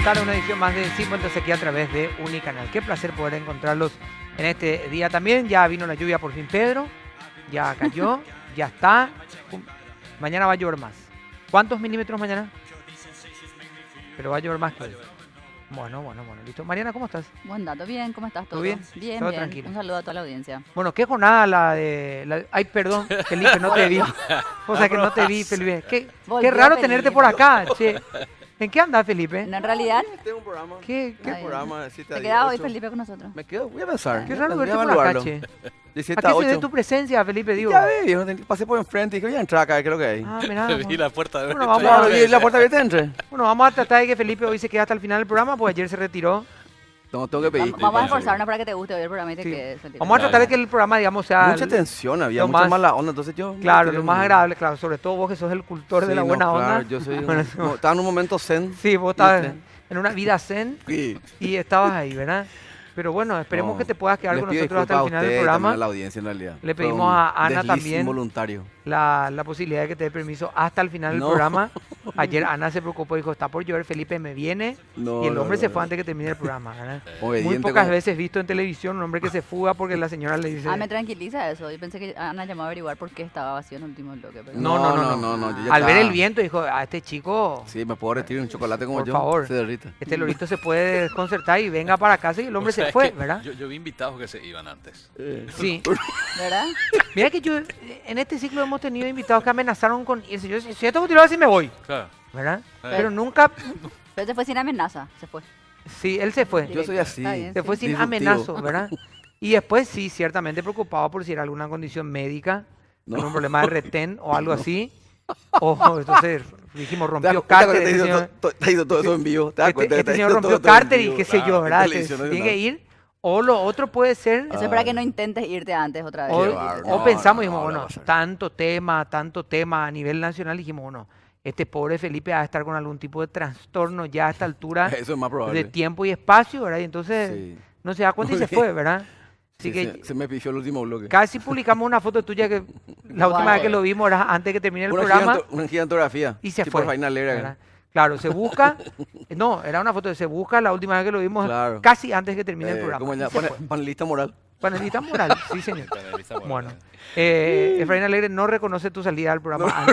tarde, una edición más de 50 Sequía a través de Unicanal. Qué placer poder encontrarlos en este día también. Ya vino la lluvia por fin, Pedro. Ya cayó, ya está. Mañana va a llover más. ¿Cuántos milímetros mañana? Pero va a llover más que hoy. Bueno, listo. Mariana, ¿cómo estás? Buen dato, bien, ¿cómo estás? ¿Todo bien? Bien, Todo bien. tranquilo. Un saludo a toda la audiencia. Bueno, qué jornada la de... Ay, perdón, Felipe, no te vi. O sea que no te vi, Felipe. Qué Volvió raro Felipe. tenerte por acá, che. ¿En qué andas, Felipe? No, en realidad, Tengo un programa. ¿Qué Está bien. programa de 7 a te 10, queda hoy 8. Felipe con nosotros. Me quedo, voy a pensar. Qué raro voy verte a por acá, evaluarlo. che. De ¿A 7 qué a se debe 8. tu presencia, Felipe? Digo. Ya ve, viejo, pasé por enfrente y dije, voy a entrar acá, ¿qué es lo que hay? Ah, mirá. Vi la puerta de Bueno, vamos Claro, a y la puerta abierta entre. Bueno, vamos a tratar de que Felipe hoy se quede hasta el final del programa, pues ayer se retiró. No, tengo que pedir. Vamos a esforzarnos para que te guste hoy el programa y te Sí. quedes, Felipe. Vamos a tratar de que el programa, digamos, sea Mucha tensión había, lo mucha más- mala onda, entonces yo... claro, lo más agradable, claro, sobre todo vos que sos el cultor de la buena onda. Claro, yo soy... Bueno, estaba en un momento zen. sí, vos estabas ¿Viste? en una vida zen Sí. y estabas ahí, ¿verdad? Pero bueno, esperemos No, que te puedas quedar les con pido nosotros hasta el disculpas a final del ustedes, también programa. a la audiencia, en realidad. Le Fue pedimos un a Ana desliz también involuntario. la posibilidad de que te dé permiso hasta el final del No. programa. Ayer Ana se preocupó, dijo, está por llover, Felipe me viene. No, Y el no, hombre no, se no. fue antes que termine el programa, ¿verdad? Muy Obediente pocas como- veces visto en televisión un hombre que se fuga porque la señora le dice... Ah, me tranquiliza eso. Yo pensé que Ana llamó a averiguar por qué estaba vacío en el último bloque. Pero... No. yo ya Al ver estaba- el viento dijo, a este chico, Sí, me puedo retirar un chocolate como Por yo. favor. Se derrita. este lorito se puede desconcertar y venga para casa y el hombre O sea, se es fue, que ¿verdad? Yo vi invitados que se iban antes. Sí. ¿Verdad? Mira que yo, en este ciclo hemos tenido invitados que amenazaron con irse. Yo, si esto continúa así me voy, Claro. ¿verdad? Pero Pero nunca, Pero se fue sin amenaza, se fue. sí, él se fue. Yo soy así. Está bien. Se fue sin Disruptivo. amenazo, ¿verdad? Y después sí, ciertamente preocupado por si era alguna condición médica, No. algún problema de retén o algo así. O entonces dijimos ¿Te das rompió cuenta cárter. que Este te señor, te hizo todo eso en vivo? ¿Te das cuenta que este te señor hizo rompió todo en cárter y vivo? qué sé yo, Claro, en ¿verdad? televisión Tiene que nacional. ir. O lo otro puede ser... Eso es para que no intentes irte antes otra vez. O, Qué bárbaro. o No, pensamos, no, dijimos, no, bueno, va a pasar. tanto tema a nivel nacional, dijimos, bueno, este pobre Felipe va a estar con algún tipo de trastorno ya a esta altura Eso es más de probable. tiempo y espacio, ¿verdad? Y entonces Sí. no se da cuenta y Muy se bien. fue, ¿verdad? Así Sí, que se me pifió el último bloque. casi publicamos una foto tuya que la última vez que lo vimos era antes que termine el programa Una gigantografía. y se tipo fue. Faina Alegre. ¿verdad? Claro, se busca, no, era una foto de se busca, la última vez que lo vimos Claro. casi antes que termine el programa. Como y ya, se fue. panelista moral. Panelista moral, sí señor. Panelista moral. Bueno, Efraín Alegre no reconoce tu salida al programa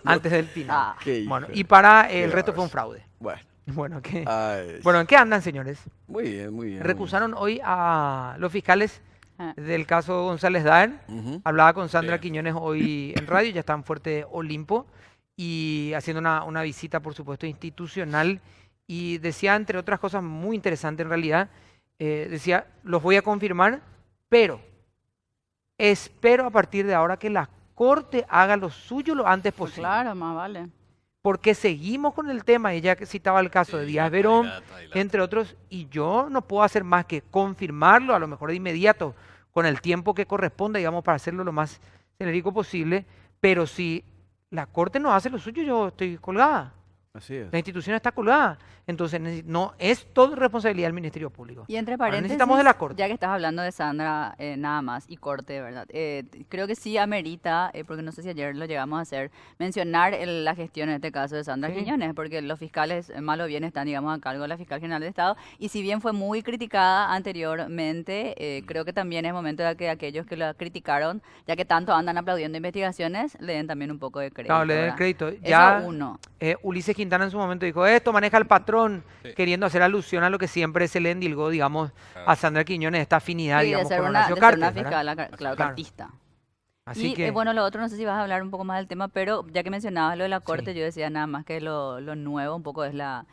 antes del final. Ah, Qué hijo. Bueno, y para Qué el resto fue un bárbaro. fraude. Bueno. Bueno, Ay, bueno, ¿en qué andan, señores? muy bien, muy bien. Recusaron hoy a los fiscales ah. del caso González Daer. Ujú. Hablaba con Sandra Bien. Quiñones hoy en radio, ya está en Fuerte Olimpo, y haciendo una visita, por supuesto, institucional. Y decía, entre otras cosas muy interesantes en realidad, decía, los voy a confirmar, pero espero a partir de ahora que la Corte haga lo suyo lo antes Pues posible. claro, más vale. Porque seguimos con el tema, ella que citaba el caso de Díaz Verón, entre otros, y yo no puedo hacer más que confirmarlo, a lo mejor de inmediato, con el tiempo que corresponda, digamos, para hacerlo lo más genérico posible, pero si la Corte no hace lo suyo, yo estoy colgada, Así es. la institución está colgada, entonces no es todo responsabilidad del Ministerio Público. Y entre Ahora paréntesis, necesitamos de la Corte. ya que estás hablando de Sandra, nada más, y corte, ¿verdad? Creo que sí amerita, porque no sé si ayer lo llegamos a hacer, mencionar la gestión en este caso de Sandra Sí. Quiñones, porque los fiscales, mal o bien, están, digamos, a cargo de la Fiscal General de Estado, y si bien fue muy criticada anteriormente, creo que también es momento de que aquellos que la criticaron, ya que tanto andan aplaudiendo investigaciones, le den también un poco de crédito. Claro, le den el ¿verdad? crédito. Eso Ya uno. Ulises Quintana en su momento dijo, esto maneja el patrón, Sí. queriendo hacer alusión a lo que siempre se le endilgó, digamos, Claro. a Sandra Quiñones, esta afinidad, Sí, de digamos, ser con una, Horacio de ser una Cartes, ¿verdad? fiscal, claro, Claro. cartista. Así Y que, bueno, lo otro, no sé si vas a hablar un poco más del tema, pero ya que mencionabas lo de la corte, Sí. yo decía nada más que lo nuevo un poco es la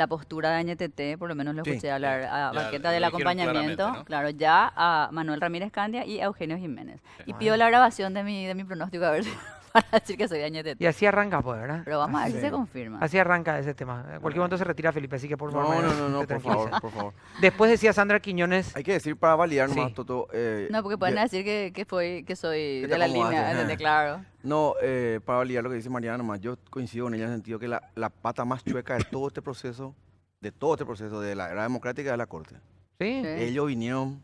postura de Añetete, por lo menos lo Sí. escuché hablar a Ya Barqueta lo del dijeron acompañamiento, claramente, ¿no? claro, ya a Manuel Ramírez Candia y a Eugenio Jiménez. Y Bueno. pido la grabación de mi pronóstico a ver si para decir que soy de Añetete. y así arranca, pues, ¿verdad? Pero vamos a ver si Así. se confirma. Así arranca ese tema. En cualquier momento se retira Felipe, así que por favor. No, Mariana, no, no, te por tranquiliza. favor, por favor. Después decía Sandra Quiñones, Hay que decir para validar nomás, Sí. Toto. No, porque pueden ya- decir que soy Que te de la acomodaste, línea, ajá. ¿entendés? Claro. No, para validar lo que dice Mariana nomás, yo coincido con ella en el sentido que la pata más chueca de todo este proceso, de la era democrática, es la Corte. ¿sí? Sí. Ellos vinieron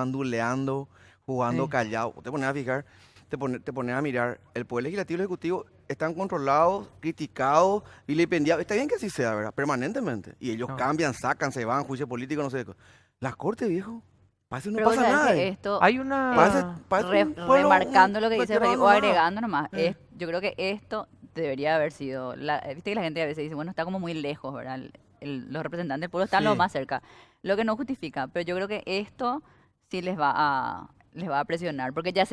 camanduleando, jugando Sí. callados. Te pones a fijar, te pones a mirar, el Poder Legislativo y el Ejecutivo están controlados, criticados, vilipendiados. Está bien que así sea, ¿verdad? Permanentemente. Y ellos cambian, sacan, se van, juicio político, no sé qué. La Corte, viejo, parece que no Pero pasa sabes nada. que esto, Hay una... Parece un pueblo, remarcando lo que un dice veterano Felipe, o nomás. agregando nomás, yo creo que esto debería haber sido, viste que la gente a veces dice, bueno, está como muy lejos, ¿verdad? Los representantes del pueblo están lo Sí. más cerca, lo que no justifica, pero yo creo que esto sí les va a presionar, porque ya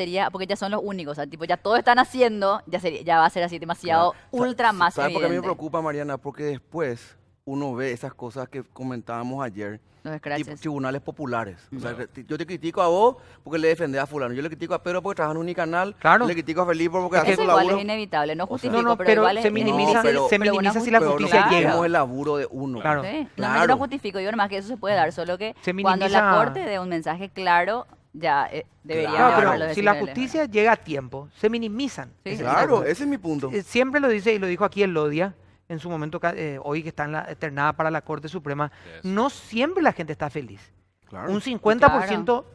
son los únicos, o sea, tipo, ya todos están haciendo, ya va a ser así demasiado ultra más ¿Sabes por qué a mí me evidente. preocupa, Mariana? Porque después uno ve esas cosas que comentábamos ayer, Los tipo scratches. tribunales populares. O sea, yo te critico a vos porque le defendés a fulano. Yo le critico a Pedro porque trabaja en Unicanal. Claro. Le critico a Felipe porque Es hace que Eso su igual laburo. es inevitable, no O sea, justifico, No, pero pero igual se es minimiza, pero- se pero una minimiza si la Pero no justicia claro. llega. saquemos el laburo de uno. Claro. Sí, no, yo Claro. no justifico, yo nomás que eso se puede dar, solo que Se cuando la minimiza- Corte dé un mensaje claro, ya debería Claro, Claro, llevarlo pero de si la niveles, justicia llega a tiempo, se minimizan. Sí, ese Claro, tipo de ese es mi punto. siempre lo dice y lo dijo aquí el Lodia en su momento, hoy que está en la eternada para la Corte Suprema, Eso. no siempre la gente está feliz. Claro. Un 50%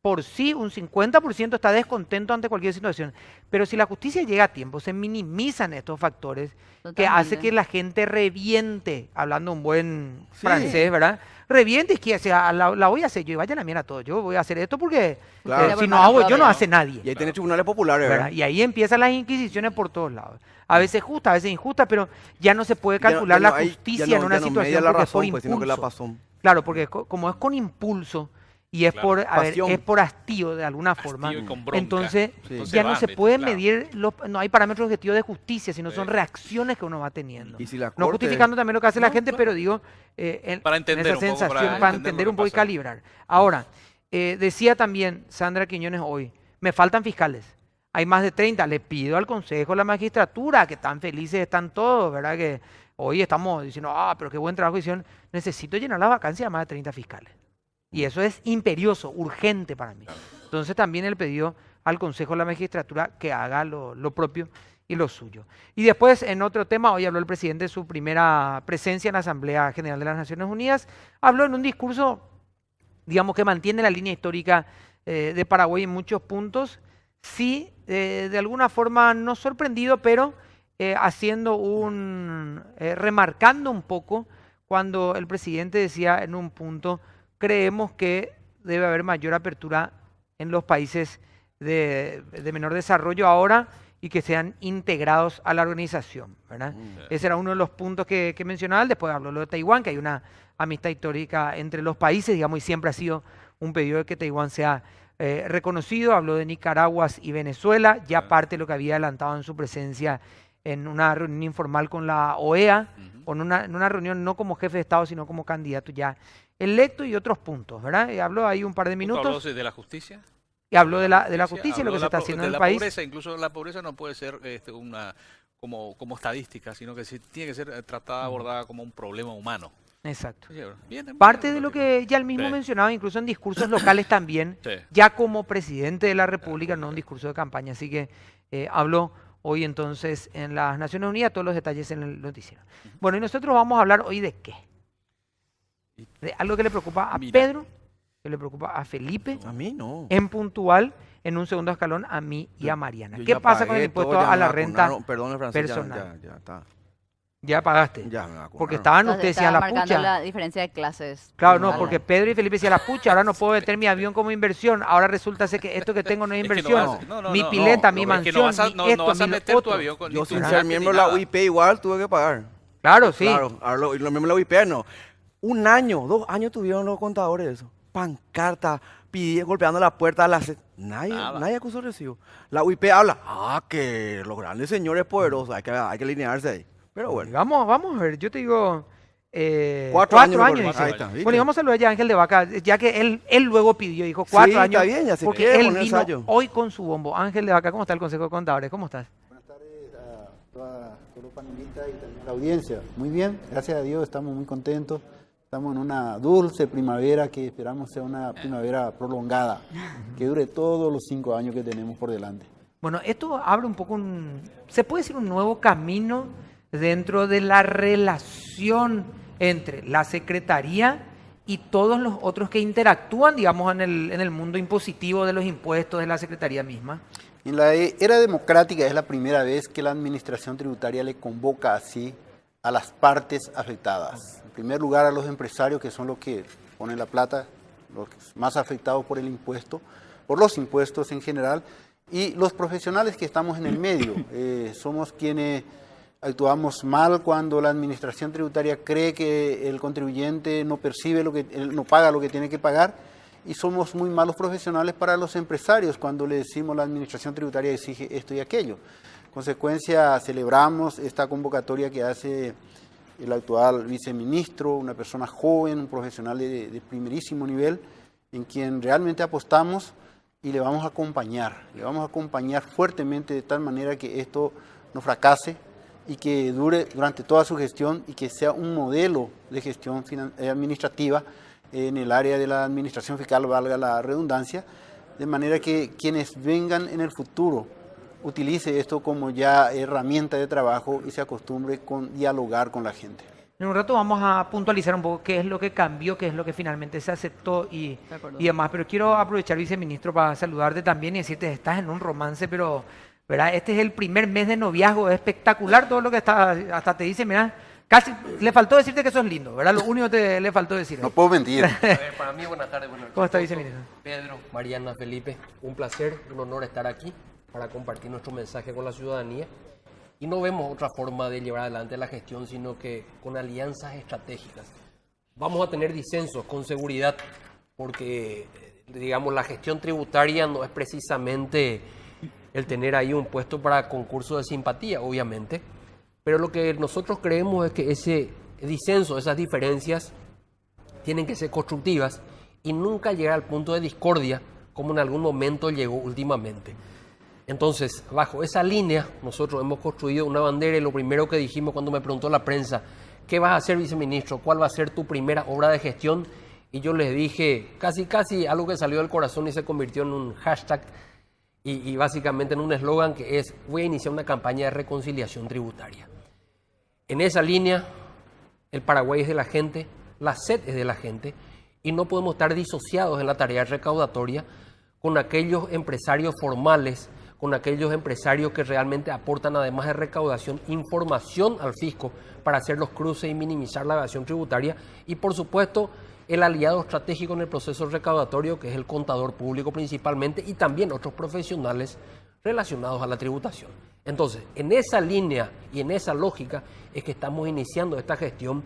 por sí, un 50% está descontento ante cualquier situación. Pero si la justicia llega a tiempo, se minimizan estos factores que hace Totalmente. que la gente reviente, hablando un buen Sí. francés, ¿verdad? Reviente y que sea, la voy a hacer yo y vayan a mierda todo. Yo voy a hacer esto porque Claro. si Por no mano hago yo, propia, no ¿no? hace nadie. Y ahí tenés tribunales populares, ¿Verdad? ¿verdad? Y ahí empiezan las inquisiciones por todos lados. A veces justas, a veces injustas, pero ya no se puede Ya no- calcular ya la no hay- justicia ya en no- una ya no situación media la porque es por razón, pues, sino que la impulso. pasó. Claro, porque como es con impulso y es Claro, por, a ver, pasión. es por hastío de alguna forma, Hastío y con bronca. entonces Sí. ya no van, se ¿viste? puede Claro. medir, no hay parámetros objetivos de justicia, sino son Sí. reacciones que uno va teniendo. Y si la No Corte- justificando también lo que hace la No, gente, claro. pero digo, Para en entender esa un poco, sensación, para para entender entender lo un que poco y pasó. calibrar. Ahora, decía también Sandra Quiñones hoy, me faltan fiscales. Hay más de 30. Le pido al Consejo de la Magistratura, que tan felices están todos, ¿verdad? Que hoy estamos diciendo, pero qué buen trabajo hicieron. Necesito llenar la vacancia de más de 30 fiscales. Y eso es imperioso, urgente para mí. Entonces también el pedido al Consejo de la Magistratura que haga lo propio y lo suyo. Y después, en otro tema, hoy habló el presidente de su primera presencia en la Asamblea General de las Naciones Unidas. Habló en un discurso, digamos, que mantiene la línea histórica de Paraguay en muchos puntos. Sí, de alguna forma no sorprendido, pero haciendo remarcando un poco cuando el presidente decía en un punto, creemos que debe haber mayor apertura en los países de menor desarrollo ahora y que sean integrados a la organización, ¿verdad? Ese era uno de los puntos que mencionaba. Después habló lo de Taiwán, que hay una amistad histórica entre los países, digamos, y siempre ha sido un pedido de que Taiwán sea reconocido. Habló de Nicaragua y Venezuela, ya parte de lo que había adelantado en su presencia en una reunión informal con la OEA, en una reunión no como jefe de Estado, sino como candidato ya electo, y otros puntos, ¿verdad? Habló ahí un par de Justo habló minutos de la justicia. y habló de la justicia y lo habló que se está haciendo de en el la país. pobreza, incluso la pobreza no puede ser como estadística, sino que sí tiene que ser tratada, abordada como un problema humano. Exacto. Sí, bien, Parte bien, de lo bien. que ya él mismo Sí. mencionaba, incluso en discursos locales también, Sí. ya como presidente de la República, no un discurso de campaña. Así que habló hoy entonces en las Naciones Unidas, todos los detalles en el noticiero. Bueno, y nosotros vamos a hablar hoy de qué. De algo que le preocupa a Mira. Pedro, que le preocupa a Felipe, A mí no. en puntual, en un segundo escalón a mí y a Mariana. Yo ¿Qué ya pasa con el pagué impuesto todo, ya a me la renta? vacunaron. Perdón el francés, personal? ya está. Ya pagaste. Ya me vacunaron. Porque estaban Entonces, ustedes a estaba la marcando pucha. la diferencia de clases. Claro, no, Vale. porque Pedro y Felipe decían la pucha, ahora no puedo meter mi avión como inversión. Ahora resulta ser que esto que tengo no es Es que no inversión. vas- no, no, mi no, pileta, no, mi lo Es que mansión, no vas a, mi no, esto, no vas a mi lo meter tu otro. avión con Yo ni sin tu ser yate miembro ni de la nada. UIP igual tuve que pagar. Claro, sí. Claro, ahora los miembros de la UIP no. 1 año, 2 años tuvieron los contadores eso. Pancarta, golpeando la puerta a las... Nada. Nadie acusó recibo. La UIP habla, que los grandes señores poderosos, hay que alinearse ahí. Pero bueno. Vamos a ver, yo te digo... 4 años. años, me dice. acordé. Ahí está, ¿viste? Bueno, y vamos a saludar ya a Ángel de Vaca, ya que él luego pidió, dijo 4 Sí, años. está bien, ya se porque quiere él poner vino ensayo. hoy con su bombo. Ángel de Vaca, ¿cómo está el Consejo de Contadores? ¿Cómo estás? Buenas tardes a todos los panelistas y también a la audiencia. Muy bien, gracias a Dios, estamos muy contentos. Estamos en una dulce primavera que esperamos sea una primavera prolongada, que dure todos los 5 años que tenemos por delante. Bueno, esto abre un poco se puede decir un nuevo camino dentro de la relación entre la Secretaría y todos los otros que interactúan, digamos, en el mundo impositivo de los impuestos de la Secretaría misma? En la era democrática es la primera vez que la administración tributaria le convoca así a las partes afectadas. En primer lugar, a los empresarios, que son los que ponen la plata, los más afectados por el impuesto, por los impuestos en general, y los profesionales que estamos en el medio. Somos quienes actuamos mal cuando la administración tributaria cree que el contribuyente no percibe no paga lo que tiene que pagar, y somos muy malos profesionales para los empresarios cuando le decimos la administración tributaria exige esto y aquello. En consecuencia, celebramos esta convocatoria que hace el actual viceministro, una persona joven, un profesional de primerísimo nivel, en quien realmente apostamos y le vamos a acompañar fuertemente de tal manera que esto no fracase y que dure durante toda su gestión y que sea un modelo de gestión administrativa en el área de la administración fiscal, valga la redundancia, de manera que quienes vengan en el futuro utilice esto como ya herramienta de trabajo y se acostumbre con dialogar con la gente. En un rato vamos a puntualizar un poco qué es lo que cambió, qué es lo que finalmente se aceptó y demás, pero quiero aprovechar, viceministro, para saludarte también y decirte, estás en un romance, pero ¿verdad? Este es el primer mes de noviazgo, es espectacular todo lo que está, hasta te dice, mira, casi le faltó decirte que sos lindo, ¿verdad? Lo único que le faltó decir. No puedo mentir. A ver, para mí, buenas tardes. ¿Cómo está, viceministro? Pedro, Mariana, Felipe, un placer, un honor estar aquí para compartir nuestro mensaje con la ciudadanía. Y no vemos otra forma de llevar adelante la gestión, sino que con alianzas estratégicas. Vamos a tener disensos con seguridad, porque, digamos, la gestión tributaria no es precisamente el tener ahí un puesto para concurso de simpatía, obviamente. Pero lo que nosotros creemos es que ese disenso, esas diferencias, tienen que ser constructivas y nunca llegar al punto de discordia, como en algún momento llegó últimamente. Entonces, bajo esa línea, nosotros hemos construido una bandera y lo primero que dijimos cuando me preguntó la prensa, ¿qué vas a hacer, viceministro? ¿Cuál va a ser tu primera obra de gestión? Y yo les dije casi algo que salió del corazón y se convirtió en un hashtag y básicamente en un eslogan que es, voy a iniciar una campaña de reconciliación tributaria. En esa línea, el Paraguay es de la gente, la SED es de la gente y no podemos estar disociados en la tarea recaudatoria con aquellos empresarios formales, con aquellos empresarios que realmente aportan, además de recaudación, información al fisco para hacer los cruces y minimizar la evasión tributaria. Y, por supuesto, el aliado estratégico en el proceso recaudatorio, que es el contador público principalmente, y también otros profesionales relacionados a la tributación. Entonces, en esa línea y en esa lógica es que estamos iniciando esta gestión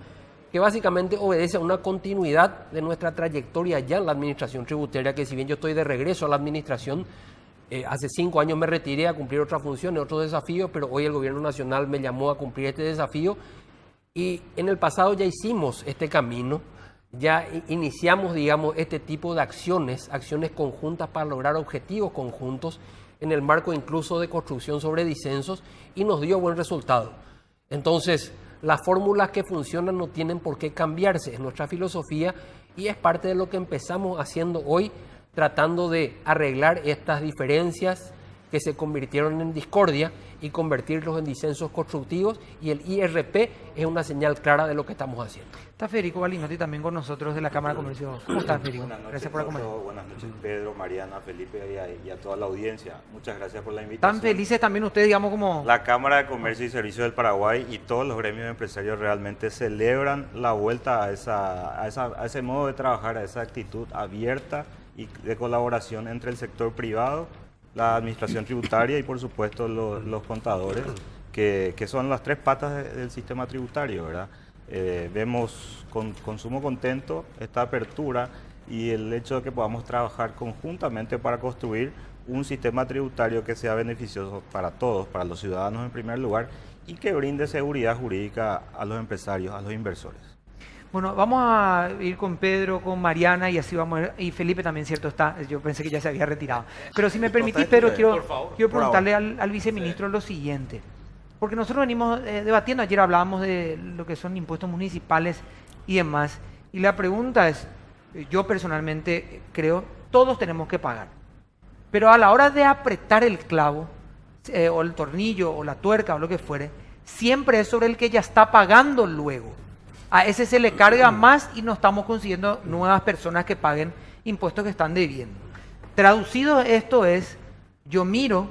que básicamente obedece a una continuidad de nuestra trayectoria ya en la administración tributaria, que si bien yo estoy de regreso a la administración, hace 5 años me retiré a cumplir otras funciones, otros desafíos, pero hoy el gobierno nacional me llamó a cumplir este desafío y en el pasado ya hicimos este camino, ya iniciamos, digamos, este tipo de acciones conjuntas para lograr objetivos conjuntos en el marco incluso de construcción sobre disensos y nos dio buen resultado. Entonces, las fórmulas que funcionan no tienen por qué cambiarse, es nuestra filosofía y es parte de lo que empezamos haciendo hoy, tratando de arreglar estas diferencias que se convirtieron en discordia y convertirlos en disensos constructivos, y el IRP es una señal clara de lo que estamos haciendo. Está Federico Balinotti también con nosotros de la Cámara de Comercio. ¿Cómo estás, Federico? Buenas noches, Gracias por acompañarnos. Buenas noches, Pedro, Mariana, Felipe y a toda la audiencia. Muchas gracias por la invitación. ¿Están felices también ustedes, digamos, como...? La Cámara de Comercio y Servicios del Paraguay y todos los gremios empresarios realmente celebran la vuelta a ese modo de trabajar, a esa actitud abierta y de colaboración entre el sector privado, la administración tributaria y, por supuesto, los contadores, que son las tres patas del sistema tributario, ¿verdad? Vemos con sumo contento esta apertura y el hecho de que podamos trabajar conjuntamente para construir un sistema tributario que sea beneficioso para todos, para los ciudadanos en primer lugar, y que brinde seguridad jurídica a los empresarios, a los inversores. Bueno, vamos a ir con Pedro, con Mariana y así vamos a ir, y Felipe también, cierto está, yo pensé que ya se había retirado. Pero si me permitís, Pedro, quiero preguntarle al viceministro lo siguiente. Porque nosotros venimos debatiendo, ayer hablábamos de lo que son impuestos municipales y demás, y la pregunta es, yo personalmente creo, todos tenemos que pagar, pero a la hora de apretar el clavo, o el tornillo, o la tuerca, o lo que fuere, siempre es sobre el que ya está pagando luego. A ese se le carga más y no estamos consiguiendo nuevas personas que paguen impuestos que están debiendo. Traducido esto es, yo miro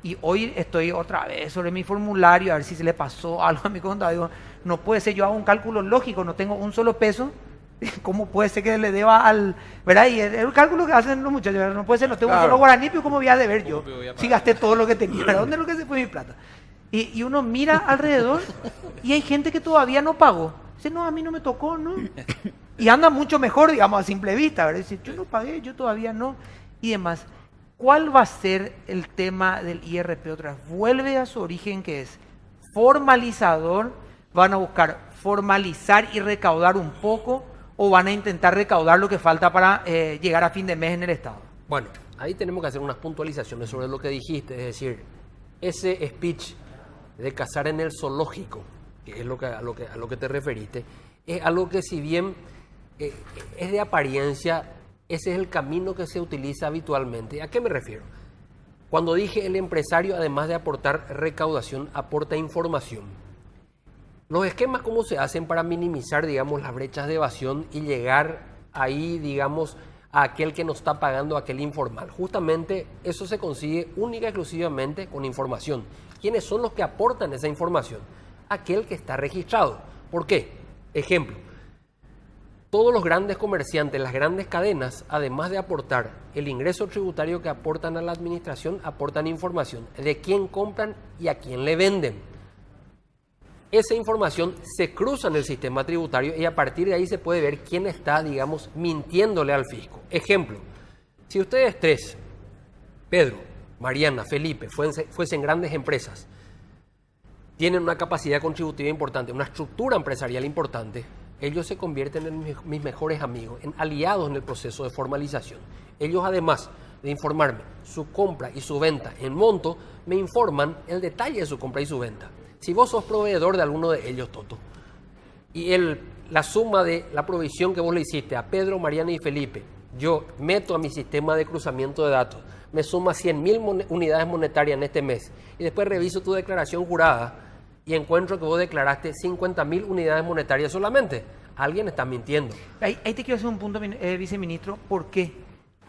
y hoy estoy otra vez sobre mi formulario a ver si se le pasó algo a mi contador. Digo, no puede ser, yo hago un cálculo lógico, no tengo un solo peso. ¿Cómo puede ser que le deba al...? ¿Verdad? Y el cálculo que hacen los muchachos, ¿verdad? No puede ser, no tengo un solo guaraní, pero ¿cómo voy a deber yo? Si gasté todo lo que tenía, ¿verdad? ¿Dónde es lo que se fue mi plata? Y uno mira alrededor y hay gente que todavía no pagó. Dice, no, a mí no me tocó, ¿no? Y anda mucho mejor, digamos, a simple vista, ¿verdad? Dice, yo no pagué, yo todavía no. Y demás. ¿Cuál va a ser el tema del IRP otra vez? Vuelve a su origen, que es formalizador. Van a buscar formalizar y recaudar un poco, o van a intentar recaudar lo que falta para llegar a fin de mes en el Estado. Bueno, ahí tenemos que hacer unas puntualizaciones sobre lo que dijiste, es decir, ese speech de cazar en el zoológico, que es a lo que te referiste, es algo que, si bien es de apariencia, ese es el camino que se utiliza habitualmente. ¿A qué me refiero? Cuando dije el empresario, además de aportar recaudación, aporta información. Los esquemas, ¿cómo se hacen para minimizar, digamos, las brechas de evasión y llegar ahí, digamos, a aquel que nos está pagando, a aquel informal? Justamente eso se consigue única y exclusivamente con información. ¿Quiénes son los que aportan esa información? Aquel que está registrado. ¿Por qué? Ejemplo, todos los grandes comerciantes, las grandes cadenas, además de aportar el ingreso tributario que aportan a la administración, aportan información de quién compran y a quién le venden. Esa información se cruza en el sistema tributario y a partir de ahí se puede ver quién está, digamos, mintiéndole al fisco. Ejemplo, si ustedes tres, Pedro, Mariana, Felipe, fuesen grandes empresas, tienen una capacidad contributiva importante, una estructura empresarial importante, ellos se convierten en mis mejores amigos, en aliados en el proceso de formalización. Ellos, además de informarme su compra y su venta en monto, me informan el detalle de su compra y su venta. Si vos sos proveedor de alguno de ellos, Toto, y la suma de la provisión que vos le hiciste a Pedro, Mariana y Felipe, yo meto a mi sistema de cruzamiento de datos, me suma 100.000 unidades monetarias en este mes, y después reviso tu declaración jurada y encuentro que vos declaraste 50.000 unidades monetarias solamente. Alguien está mintiendo. Ahí te quiero hacer un punto, viceministro. ¿Por qué?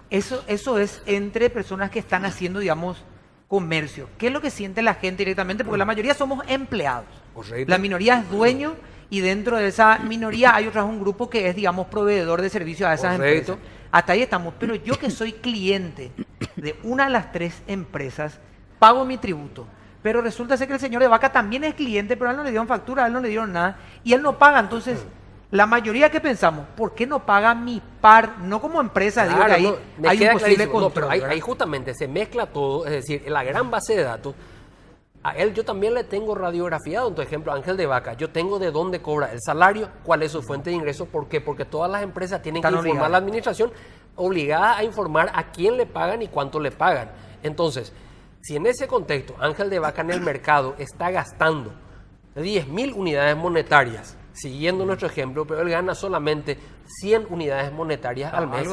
Eso es entre personas que están haciendo, digamos, comercio. ¿Qué es lo que siente la gente directamente? Porque la mayoría somos empleados. Correcto. La minoría es dueño y dentro de esa minoría hay un grupo que es, digamos, proveedor de servicios a esas Correcto. empresas. Hasta ahí estamos. Pero yo, que soy cliente de una de las tres empresas, pago mi tributo. Pero resulta ser que el señor de Vaca también es cliente, pero a él no le dieron factura, a él no le dieron nada y él no paga. Entonces, la mayoría que pensamos, ¿por qué no paga mi par? No como empresa, digo que ahí hay un posible control. No, pero ahí justamente se mezcla todo, es decir, en la gran base de datos, a él yo también le tengo radiografiado, por ejemplo, Ángel de Vaca, yo tengo de dónde cobra el salario, cuál es su fuente de ingresos, ¿por qué? Porque todas las empresas tienen que informar a la administración, obligada a informar a quién le pagan y cuánto le pagan. Entonces, si en ese contexto Ángel de Vaca en el mercado está gastando 10.000 unidades monetarias, siguiendo nuestro ejemplo, pero él gana solamente 100 unidades monetarias al mes.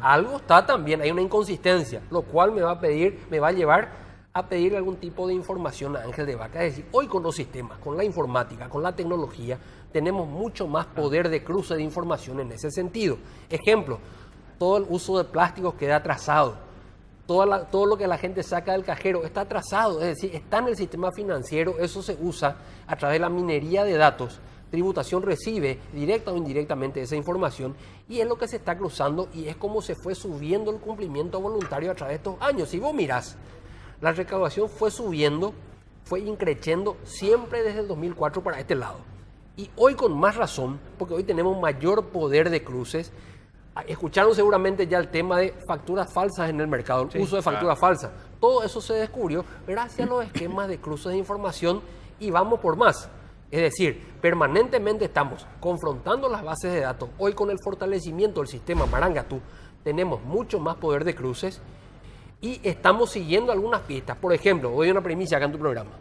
Algo está también, hay una inconsistencia, lo cual me va a llevar a pedir algún tipo de información a Ángel de Vaca. Es decir, hoy con los sistemas, con la informática, con la tecnología, tenemos mucho más poder de cruce de información en ese sentido. Ejemplo, todo el uso de plásticos queda atrasado. Todo lo que la gente saca del cajero está atrasado, es decir, está en el sistema financiero, eso se usa a través de la minería de datos. Tributación recibe directa o indirectamente esa información y es lo que se está cruzando y es como se fue subiendo el cumplimiento voluntario a través de estos años. Si vos mirás, la recaudación fue subiendo, fue increciendo siempre desde el 2004 para este lado. Y hoy con más razón, porque hoy tenemos mayor poder de cruces. Escucharon seguramente ya el tema de facturas falsas en el mercado, el uso de facturas falsas. Todo eso se descubrió gracias a los esquemas de cruces de información y vamos por más. Es decir, permanentemente estamos confrontando las bases de datos. Hoy con el fortalecimiento del sistema Marangatú tenemos mucho más poder de cruces y estamos siguiendo algunas pistas. Por ejemplo, doy una primicia acá en tu programa.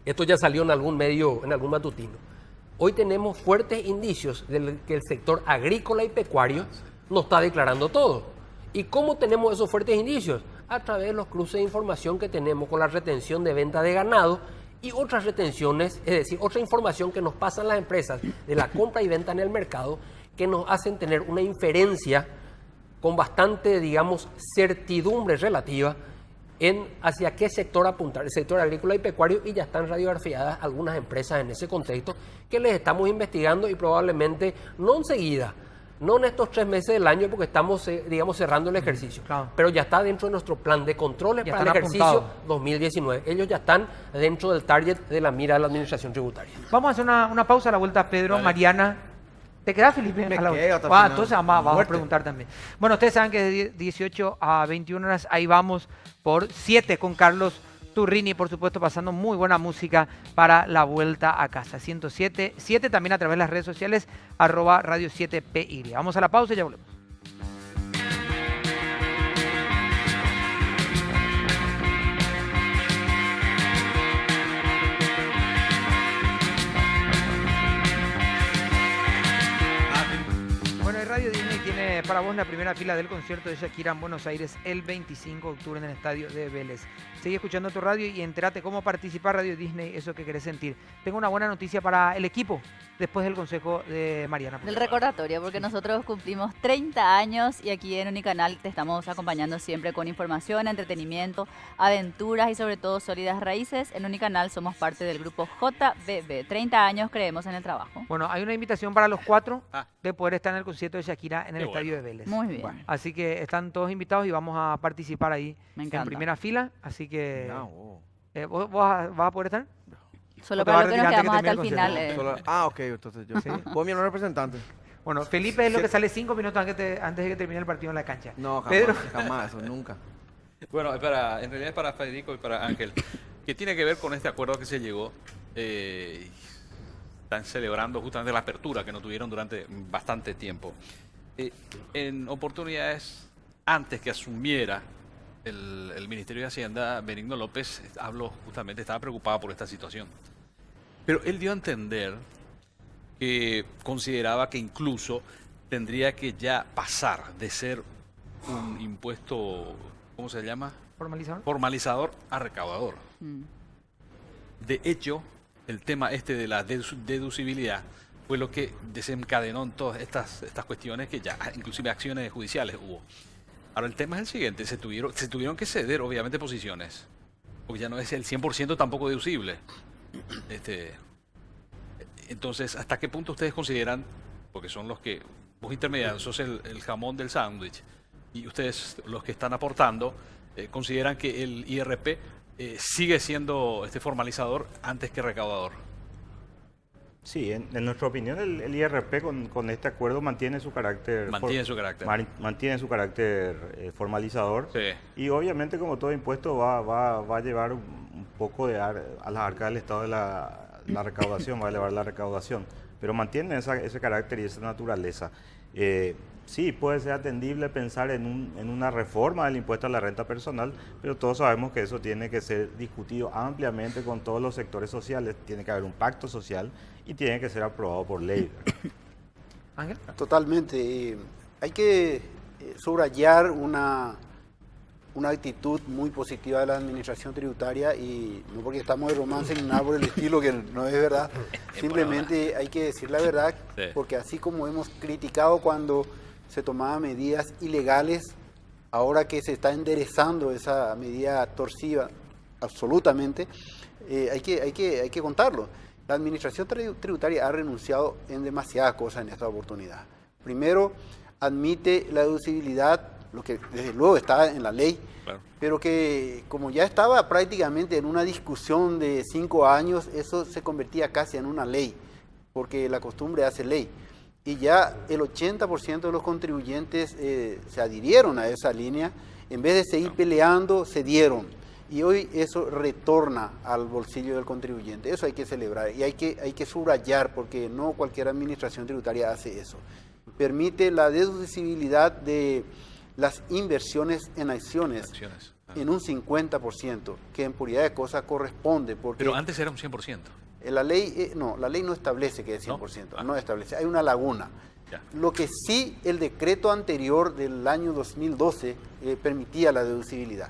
Esto ya salió en algún medio, en algún matutino. Hoy tenemos fuertes indicios de que el sector agrícola y pecuario no está declarando todo. ¿Y cómo tenemos esos fuertes indicios? A través de los cruces de información que tenemos con la retención de venta de ganado y otras retenciones, es decir, otra información que nos pasan las empresas de la compra y venta en el mercado, que nos hacen tener una inferencia con bastante, digamos, certidumbre relativa en hacia qué sector apuntar, el sector agrícola y pecuario, y ya están radiografiadas algunas empresas en ese contexto que les estamos investigando y probablemente no enseguida, no en estos 3 meses del año porque estamos, digamos, cerrando el ejercicio, claro. pero ya está dentro de nuestro plan de controles Ya para el están ejercicio apuntados. 2019. Ellos ya están dentro del target de la mira de la administración tributaria. Vamos a hacer una pausa a la vuelta, Pedro, Dale. Mariana. ¿Te quedás, Felipe? Me A la quedo vuelta. hasta Ah, final. entonces vamos a Muerte. preguntar también. Bueno, ustedes saben que de 18 a 21 horas ahí vamos por 7 con Carlos Turrini, por supuesto, pasando muy buena música para la vuelta a casa. 107.7 también a través de las redes sociales, @Radio 7PY. Vamos a la pausa y ya volvemos. Bueno, y Radio Disney tiene para vos la primera fila del concierto de Shakira en Buenos Aires el 25 de octubre en el estadio de Vélez. Sigue escuchando tu radio y entérate cómo participar Radio Disney, eso que querés sentir. Tengo una buena noticia para el equipo después del consejo de Mariana. Del recordatorio, porque nosotros cumplimos 30 años y aquí en Unicanal te estamos acompañando siempre con información, entretenimiento, aventuras y sobre todo sólidas raíces. En Unicanal somos parte del grupo JBB. 30 años creemos en el trabajo. Bueno, hay una invitación para los 4 Ah. de poder estar en el concierto de Shakira en el Qué estadio bueno. de Vélez. Muy bien. Así que están todos invitados y vamos a participar ahí Me en encanta. primera fila. Así que, No, wow. ¿vos vas a poder estar? Solo ¿O te para vas lo que nos retirando quedamos que hasta el termine el final. Solo- ok, entonces yo. Vos mi honor representante. Bueno, Felipe es lo que sale 5 minutos antes de que termine el partido en la cancha. No, jamás, Pedro. jamás, eso nunca. Bueno, en realidad es para Federico y para Ángel, que tiene que ver con este acuerdo que se llegó. Están celebrando justamente la apertura que no tuvieron durante bastante tiempo. En oportunidades antes que asumiera el Ministerio de Hacienda, Benigno López habló justamente, estaba preocupado por esta situación. Pero él dio a entender que consideraba que incluso tendría que ya pasar de ser un impuesto, ¿cómo se llama? ¿Formalizador? Formalizador a recaudador. Mm. De hecho, el tema este de la deducibilidad fue lo que desencadenó en todas estas cuestiones que ya, inclusive acciones judiciales hubo. Ahora, el tema es el siguiente, se tuvieron que ceder, obviamente, posiciones, porque ya no es el 100% tampoco deducible. Entonces, ¿hasta qué punto ustedes consideran, porque son los que, vos intermediarios, sos el jamón del sándwich, y ustedes los que están aportando, consideran que el IRP sigue siendo formalizador antes que recaudador? Sí, en nuestra opinión el IRP con este acuerdo mantiene su carácter Mantiene su carácter. mantiene su carácter formalizador, Sí. y obviamente como todo impuesto va a llevar un poco a las arcas del Estado de la recaudación, va a elevar la recaudación, pero mantiene ese carácter y esa naturaleza. Sí, puede ser atendible pensar en una reforma del impuesto a la renta personal, pero todos sabemos que eso tiene que ser discutido ampliamente con todos los sectores sociales, tiene que haber un pacto social y tiene que ser aprobado por ley. Ángel. Totalmente. Hay que subrayar una actitud muy positiva de la administración tributaria, y no porque estamos de romance ni nada por el estilo, que no es verdad. Simplemente hay que decir la verdad, Sí. porque así como hemos criticado cuando se tomaban medidas ilegales, ahora que se está enderezando esa medida torcida absolutamente, hay que contarlo. La administración tributaria ha renunciado en demasiadas cosas en esta oportunidad. Primero, admite la deducibilidad, lo que desde luego está en la ley, Claro. pero que como ya estaba prácticamente en una discusión de 5 años, eso se convertía casi en una ley, porque la costumbre hace ley. Y ya el 80% de los contribuyentes se adhirieron a esa línea, en vez de seguir peleando, cedieron. Y hoy eso retorna al bolsillo del contribuyente. Eso hay que celebrar y hay que subrayar, porque no cualquier administración tributaria hace eso. Permite la deducibilidad de las inversiones en acciones en un 50%, que en puridad de cosas corresponde. Porque Pero antes era un 100%. la ley no establece que es 100%, ¿No? no establece, hay una laguna. Ya. Lo que sí, el decreto anterior del año 2012 permitía la deducibilidad.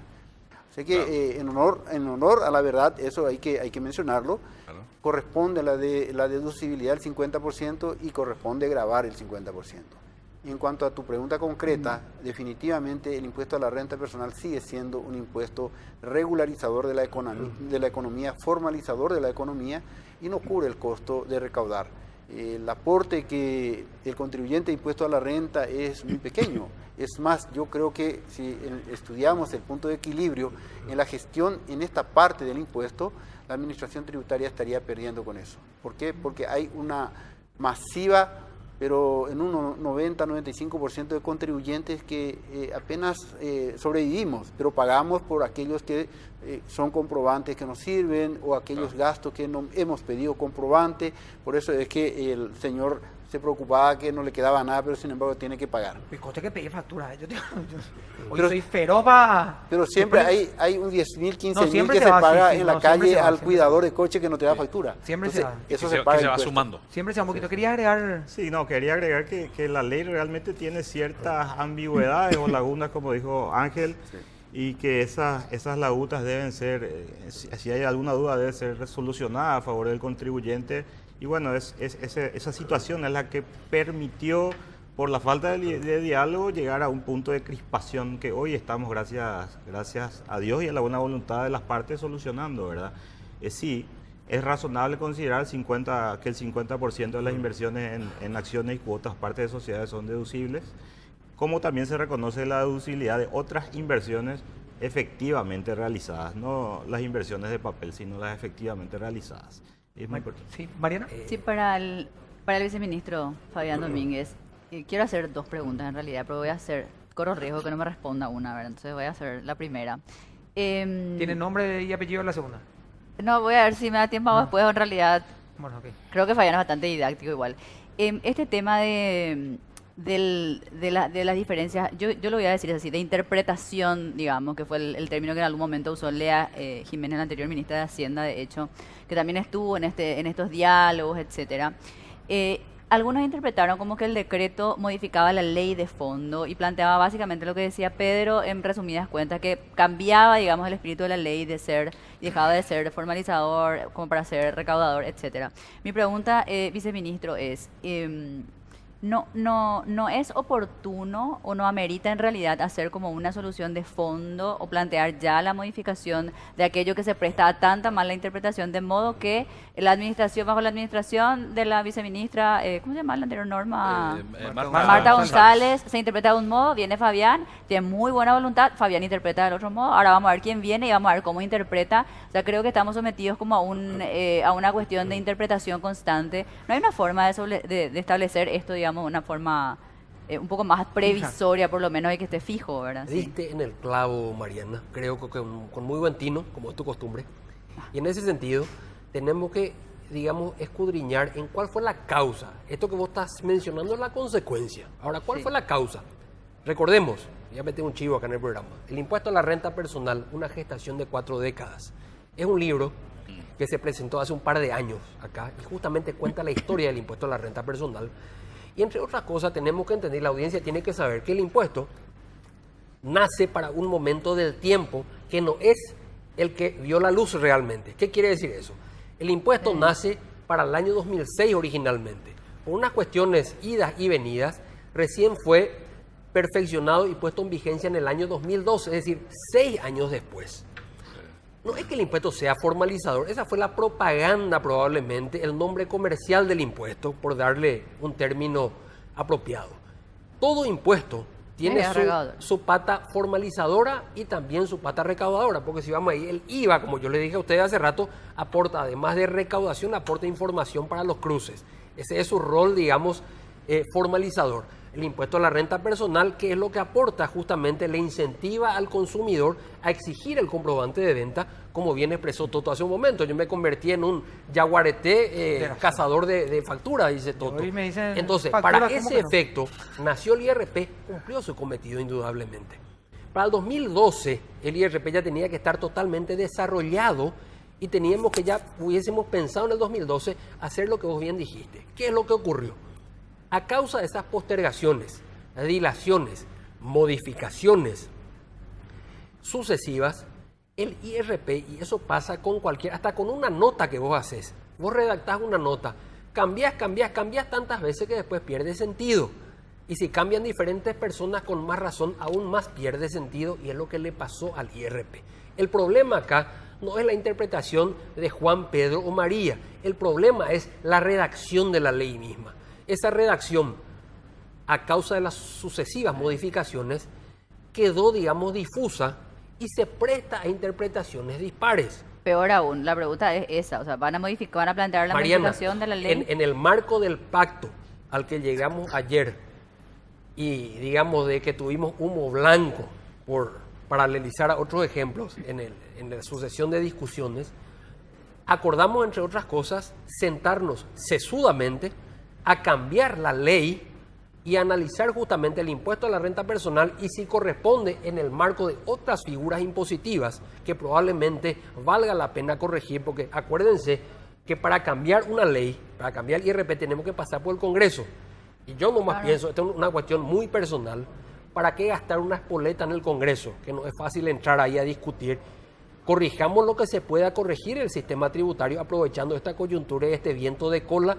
Sé que en honor a la verdad, eso hay que mencionarlo, Claro. corresponde la deducibilidad del 50% y corresponde gravar el 50%. Y en cuanto a tu pregunta concreta, definitivamente el impuesto a la renta personal sigue siendo un impuesto regularizador de la economía, formalizador de la economía, y no cubre el costo de recaudar. El aporte que el contribuyente de impuesto a la renta es muy pequeño. Es más, yo creo que si estudiamos el punto de equilibrio en la gestión en esta parte del impuesto, la administración tributaria estaría perdiendo con eso. ¿Por qué? Porque hay una masiva, pero en un 90-95% de contribuyentes que apenas sobrevivimos, pero pagamos por aquellos que son comprobantes que nos sirven, o aquellos gastos que no hemos pedido comprobante. Por eso es que el señor se preocupaba que no le quedaba nada, pero sin embargo tiene que pagar. Me consta que pedí factura. Hoy Pero- soy feroz para... Pero siempre hay un 10.000, 15.000 No, siempre que se se va, paga sí, sí, en la no, siempre calle se va, al siempre cuidador de coche que no te da factura. Siempre se Entonces, va. eso Que se paga se va impuesto. sumando. Siempre se va un poquito. Quería agregar... Sí, no, quería agregar que la ley realmente tiene ciertas ambigüedades o lagunas, como dijo Ángel, y que esas lagunas deben ser, si hay alguna duda, debe ser solucionada a favor del contribuyente. Y bueno, esa situación es la que permitió, por la falta de diálogo, llegar a un punto de crispación que hoy estamos, gracias a Dios y a la buena voluntad de las partes, solucionando, ¿verdad? Sí, es razonable considerar que el 50% de las inversiones en acciones y cuotas, parte de sociedades, son deducibles, como también se reconoce la deducibilidad de otras inversiones efectivamente realizadas, no las inversiones de papel, sino las efectivamente realizadas. Es muy importante. Sí, Mariana. Sí, para el viceministro Fabián Domínguez, quiero hacer dos preguntas en realidad, pero corro riesgo que no me responda una, ¿verdad? Entonces voy a hacer la primera. ¿Tiene nombre y apellido la segunda? No, voy a ver si me da tiempo No. después, en realidad Bueno, ok. creo que Fabián es bastante didáctico igual. Este tema de las diferencias, yo lo voy a decir así, de interpretación, digamos, que fue el término que en algún momento usó Lea Jiménez, la anterior ministra de Hacienda, de hecho, que también estuvo en estos diálogos, etcétera. Algunos interpretaron como que el decreto modificaba la ley de fondo y planteaba básicamente lo que decía Pedro en resumidas cuentas, que cambiaba, digamos, el espíritu de la ley dejaba de ser formalizador como para ser recaudador, etcétera. Mi pregunta, viceministro, es... No es oportuno o no amerita en realidad hacer como una solución de fondo o plantear ya la modificación de aquello que se presta a tanta mala interpretación, de modo que la administración, bajo la administración de la viceministra, ¿cómo se llama la anterior norma? Marta González se interpreta de un modo, viene Fabián, tiene muy buena voluntad, Fabián interpreta del otro modo, ahora vamos a ver quién viene y vamos a ver cómo interpreta. O sea, creo que estamos sometidos como a una cuestión de interpretación constante. No hay una forma de establecer esto, digamos, una forma un poco más previsoria, por lo menos, de que esté fijo, ¿verdad? Sí. Diste en el clavo, Mariana, creo que con muy buen tino, como es tu costumbre. Y en ese sentido, tenemos que, digamos, escudriñar en cuál fue la causa. Esto que vos estás mencionando es la consecuencia. Ahora, ¿cuál fue la causa? Recordemos, ya metí un chivo acá en el programa, El impuesto a la renta personal, una gestación de 4 décadas. Es un libro que se presentó hace un par de años acá y justamente cuenta la historia del impuesto a la renta personal. Y entre otras cosas tenemos que entender, la audiencia tiene que saber que el impuesto nace para un momento del tiempo que no es el que vio la luz realmente. ¿Qué quiere decir eso? El impuesto nace para el año 2006 originalmente. Por unas cuestiones idas y venidas, recién fue perfeccionado y puesto en vigencia en el año 2012, es decir, 6 años después. No es que el impuesto sea formalizador, esa fue la propaganda probablemente, el nombre comercial del impuesto, por darle un término apropiado. Todo impuesto tiene su pata formalizadora y también su pata recaudadora, porque si vamos ahí, el IVA, como yo le dije a ustedes hace rato, aporta, además de recaudación, aporta información para los cruces. Ese es su rol, digamos, formalizador. El impuesto a la renta personal, que es lo que aporta justamente, le incentiva al consumidor a exigir el comprobante de venta, como bien expresó Toto hace un momento. Yo me convertí en un yaguareté cazador de facturas, dice Toto. Entonces, para ese efecto, nació el IRP, cumplió su cometido indudablemente. Para el 2012, el IRP ya tenía que estar totalmente desarrollado y teníamos que ya hubiésemos pensado en el 2012 hacer lo que vos bien dijiste. ¿Qué es lo que ocurrió? A causa de esas postergaciones, dilaciones, modificaciones sucesivas, el IRP, y eso pasa con cualquier, hasta con una nota que vos haces. Vos redactás una nota, cambiás tantas veces que después pierde sentido. Y si cambian diferentes personas con más razón, aún más pierde sentido, y es lo que le pasó al IRP. El problema acá no es la interpretación de Juan, Pedro o María. El problema es la redacción de la ley misma. Esa redacción, a causa de las sucesivas modificaciones, quedó, digamos, difusa y se presta a interpretaciones dispares. Peor aún, la pregunta es esa, o sea, van a plantear la Mariana, modificación de la ley. en el marco del pacto al que llegamos ayer, y digamos de que tuvimos humo blanco, por paralelizar a otros ejemplos en la sucesión de discusiones, acordamos, entre otras cosas, sentarnos sesudamente a cambiar la ley y analizar justamente el impuesto a la renta personal y si corresponde en el marco de otras figuras impositivas que probablemente valga la pena corregir, porque acuérdense que para cambiar una ley, para cambiar el IRP, tenemos que pasar por el Congreso. Y yo nomás pienso, esto es una cuestión muy personal, ¿para qué gastar una espoleta en el Congreso? Que no es fácil entrar ahí a discutir. Corrijamos lo que se pueda corregir el sistema tributario aprovechando esta coyuntura y este viento de cola,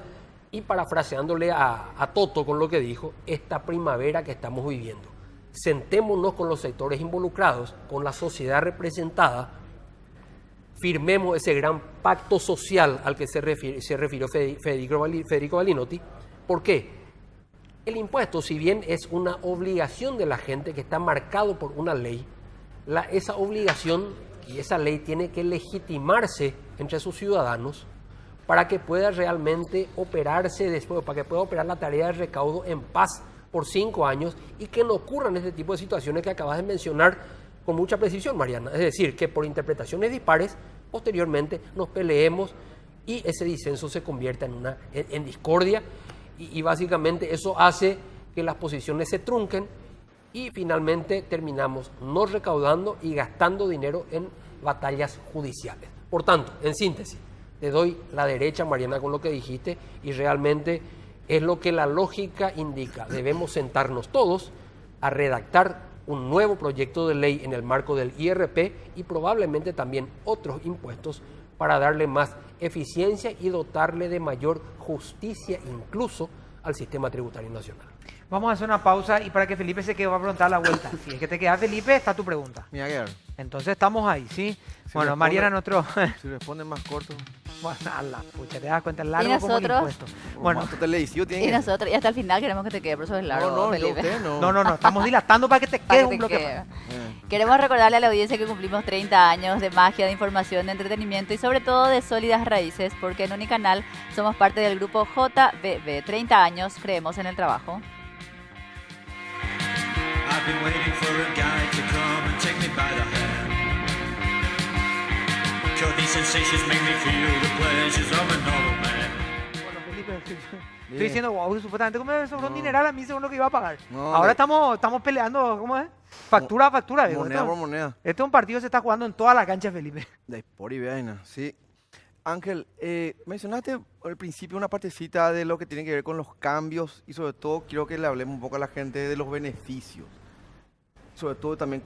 y parafraseándole a Toto con lo que dijo, esta primavera que estamos viviendo. Sentémonos con los sectores involucrados, con la sociedad representada, firmemos ese gran pacto social al que se refirió Federico Balinotti. ¿Por qué? El impuesto, si bien es una obligación de la gente que está marcado por una ley, esa obligación y esa ley tiene que legitimarse entre sus ciudadanos para que pueda realmente operarse después, para que pueda operar la tarea de recaudo en paz por 5 años y que no ocurran este tipo de situaciones que acabas de mencionar con mucha precisión, Mariana. Es decir, que por interpretaciones dispares, posteriormente nos peleemos y ese disenso se convierta en discordia y básicamente eso hace que las posiciones se trunquen y finalmente terminamos no recaudando y gastando dinero en batallas judiciales. Por tanto, en síntesis, te doy la derecha, Mariana, con lo que dijiste, y realmente es lo que la lógica indica. Debemos sentarnos todos a redactar un nuevo proyecto de ley en el marco del IRP y probablemente también otros impuestos para darle más eficiencia y dotarle de mayor justicia incluso al sistema tributario nacional. Vamos a hacer una pausa y para que Felipe se quede va a preguntar la vuelta. Si es que te queda, Felipe, está tu pregunta. Mira qué. Entonces estamos ahí, ¿sí? Si Bueno, responde- Mariana, nuestro... Si responden más corto. Bueno, a la pucha, te das cuenta, largo como el nosotros? impuesto. Bueno, Formato televisivo tiene Y que- nosotros, y hasta el final queremos que te quede, por eso es largo, No, yo Felipe. usted no. no, estamos dilatando para que te Para quede que un te bloque quede. más. Queremos recordarle a la audiencia que cumplimos 30 años de magia, de información, de entretenimiento y sobre todo de sólidas raíces, porque en Unicanal somos parte del grupo JBB. 30 años, creemos en el trabajo. I've been waiting for a guy to come and take me by the hand. Sure, these sensations make me feel the pleasures of a normal man. Bueno, Felipe, estoy Bien. diciendo, wow, supuestamente, ¿cómo me sobró un dineral a mí según lo que iba a pagar? No, Ahora de- estamos peleando, ¿cómo es? Factura a factura, viejo. Moneda por moneda. Este es un partido que se está jugando en toda la cancha, Felipe. De Sport y vaina, sí. Ángel, mencionaste al principio una partecita de lo que tiene que ver con los cambios y sobre todo quiero que le hablemos un poco a la gente de los beneficios. Sobre todo también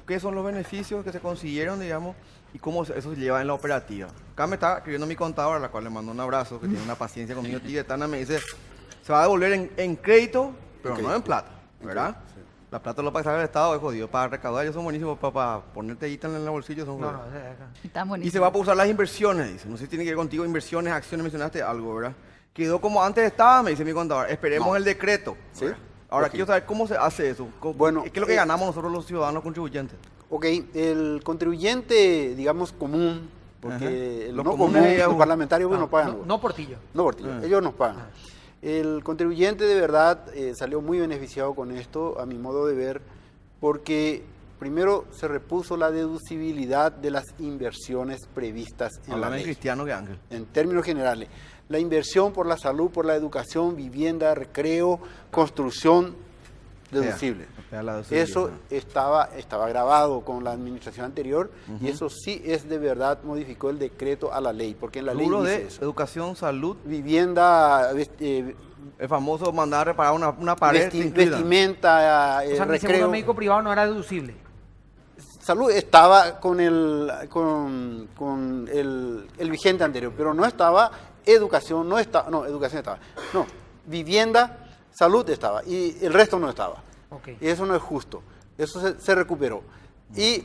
qué son los beneficios que se consiguieron, digamos, y cómo eso se lleva en la operativa. Acá me está escribiendo mi contador, a la cual le mando un abrazo, que tiene una paciencia conmigo tibetana, me dice, se va a devolver en crédito, pero no en plata, ¿verdad? Sí. La plata lo paga el Estado, es jodido. Para recaudar ellos son buenísimos, para ponerte guita en el bolsillo son No, jodidos. no, Está Y buenísimo. se va a usar las inversiones, dice. No sé si tiene que ver contigo, inversiones, acciones, mencionaste algo, ¿verdad? Quedó como antes estaba, me dice mi contador. Esperemos No. el decreto. Sí. ¿verdad? Ahora Ok. quiero saber cómo se hace eso. Bueno, ¿qué es lo que ganamos nosotros los ciudadanos contribuyentes? Ok, el contribuyente, digamos, común, porque Ajá. el Los no comunes, común, digamos. los parlamentarios pues, no pagan. no, no Portillo. No, Portillo, ellos nos pagan. El contribuyente de verdad salió muy beneficiado con esto, a mi modo de ver, porque primero se repuso la deducibilidad de las inversiones previstas en la Háblame ley. cristiano que Ángel. En términos generales, la inversión por la salud, por la educación, vivienda, recreo, construcción, deducible. Vea la deducibilidad. Eso estaba grabado con la administración anterior y eso sí es de verdad, modificó el decreto a la ley, porque en la ley Rubro dice de eso. educación, salud, Vivienda, el famoso mandar a reparar una pared. incluida. vestimenta, O sea, mi seguro recreo. médico privado no era deducible. Salud estaba con el vigente anterior, pero no estaba educación, educación estaba. No, vivienda, salud estaba y el resto no estaba. Ok. Y eso no es justo. Eso se recuperó. Y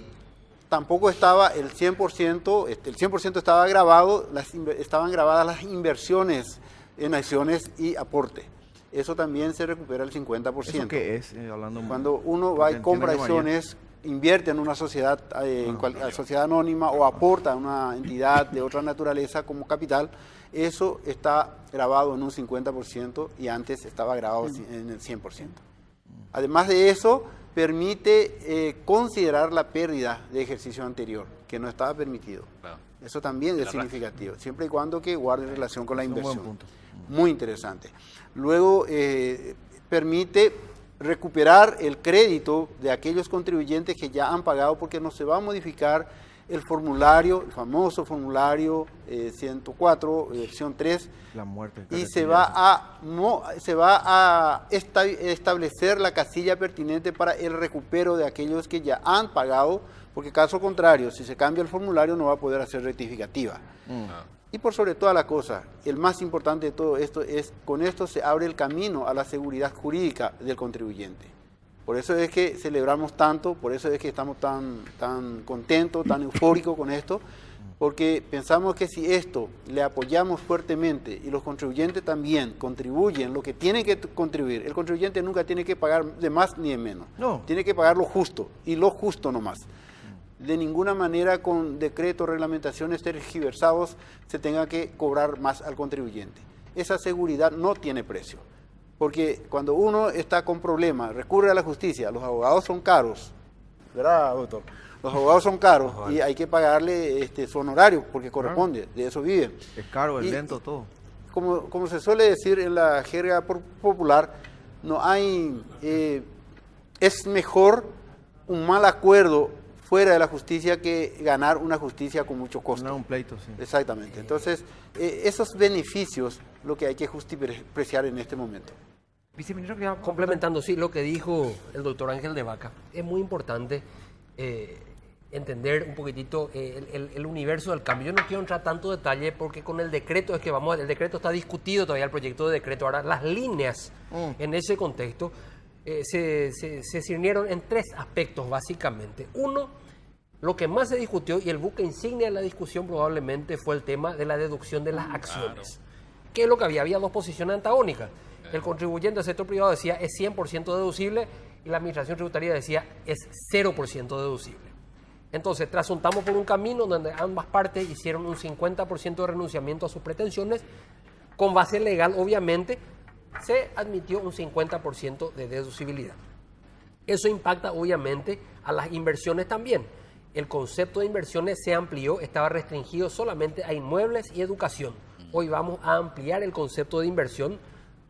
tampoco estaba el 100%, el 100% estaba grabado, estaban grabadas las inversiones en acciones y aporte. Eso también se recupera el 50%. ¿Eso qué es? Hablando Cuando uno va y compra acciones, invierte en una sociedad, sociedad anónima o aporta a una entidad de otra naturaleza como capital, eso está grabado en un 50% y antes estaba grabado en el 100%. Además de eso, permite considerar la pérdida de ejercicio anterior, que no estaba permitido. Claro. Eso también es La significativo, siempre y cuando que guarde relación con la Es un buen inversión. punto. Muy interesante. Luego, permite recuperar el crédito de aquellos contribuyentes que ya han pagado, porque no se va a modificar el formulario, el famoso formulario 104, versión 3, La muerte. y se va a establecer la casilla pertinente para el recupero de aquellos que ya han pagado, porque caso contrario, si se cambia el formulario no va a poder hacer rectificativa. Y por sobre toda la cosa, el más importante de todo esto es, con esto se abre el camino a la seguridad jurídica del contribuyente. Por eso es que celebramos tanto, por eso es que estamos tan contentos, tan eufóricos con esto, porque pensamos que si esto le apoyamos fuertemente y los contribuyentes también contribuyen lo que tienen que contribuir, el contribuyente nunca tiene que pagar de más ni de menos, No. tiene que pagar lo justo y lo justo nomás. De ninguna manera con decretos, reglamentaciones tergiversados se tenga que cobrar más al contribuyente. Esa seguridad no tiene precio, porque cuando uno está con problemas, recurre a la justicia, los abogados son caros, ¿verdad, doctor? Los abogados son caros y hay que pagarle su honorario porque corresponde, de eso viven. Es caro, es Y- lento todo. Como se suele decir en la jerga popular, no hay, es mejor un mal acuerdo fuera de la justicia que ganar una justicia con mucho costo. No, un pleito, sí. Exactamente. Entonces, esos beneficios lo que hay que justipreciar en este momento. Viceministro, que Complementando, sí, lo que dijo el doctor Ángel de Vaca, es muy importante entender un poquitito el universo del cambio. Yo no quiero entrar tanto detalle porque con el decreto es que el decreto está discutido todavía, el proyecto de decreto. Ahora, las líneas en ese contexto se ciñeron en tres aspectos básicamente. Uno, lo que más se discutió y el buque insignia de la discusión probablemente fue el tema de la deducción de las acciones. ¿Qué es lo que había? Había dos posiciones antagónicas. El contribuyente del sector privado decía es 100% deducible y la administración tributaria decía es 0% deducible. Entonces, trasuntamos por un camino donde ambas partes hicieron un 50% de renunciamiento a sus pretensiones. Con base legal, obviamente, se admitió un 50% de deducibilidad. Eso impacta, obviamente, a las inversiones también. El concepto de inversiones se amplió, estaba restringido solamente a inmuebles y educación. Hoy vamos a ampliar el concepto de inversión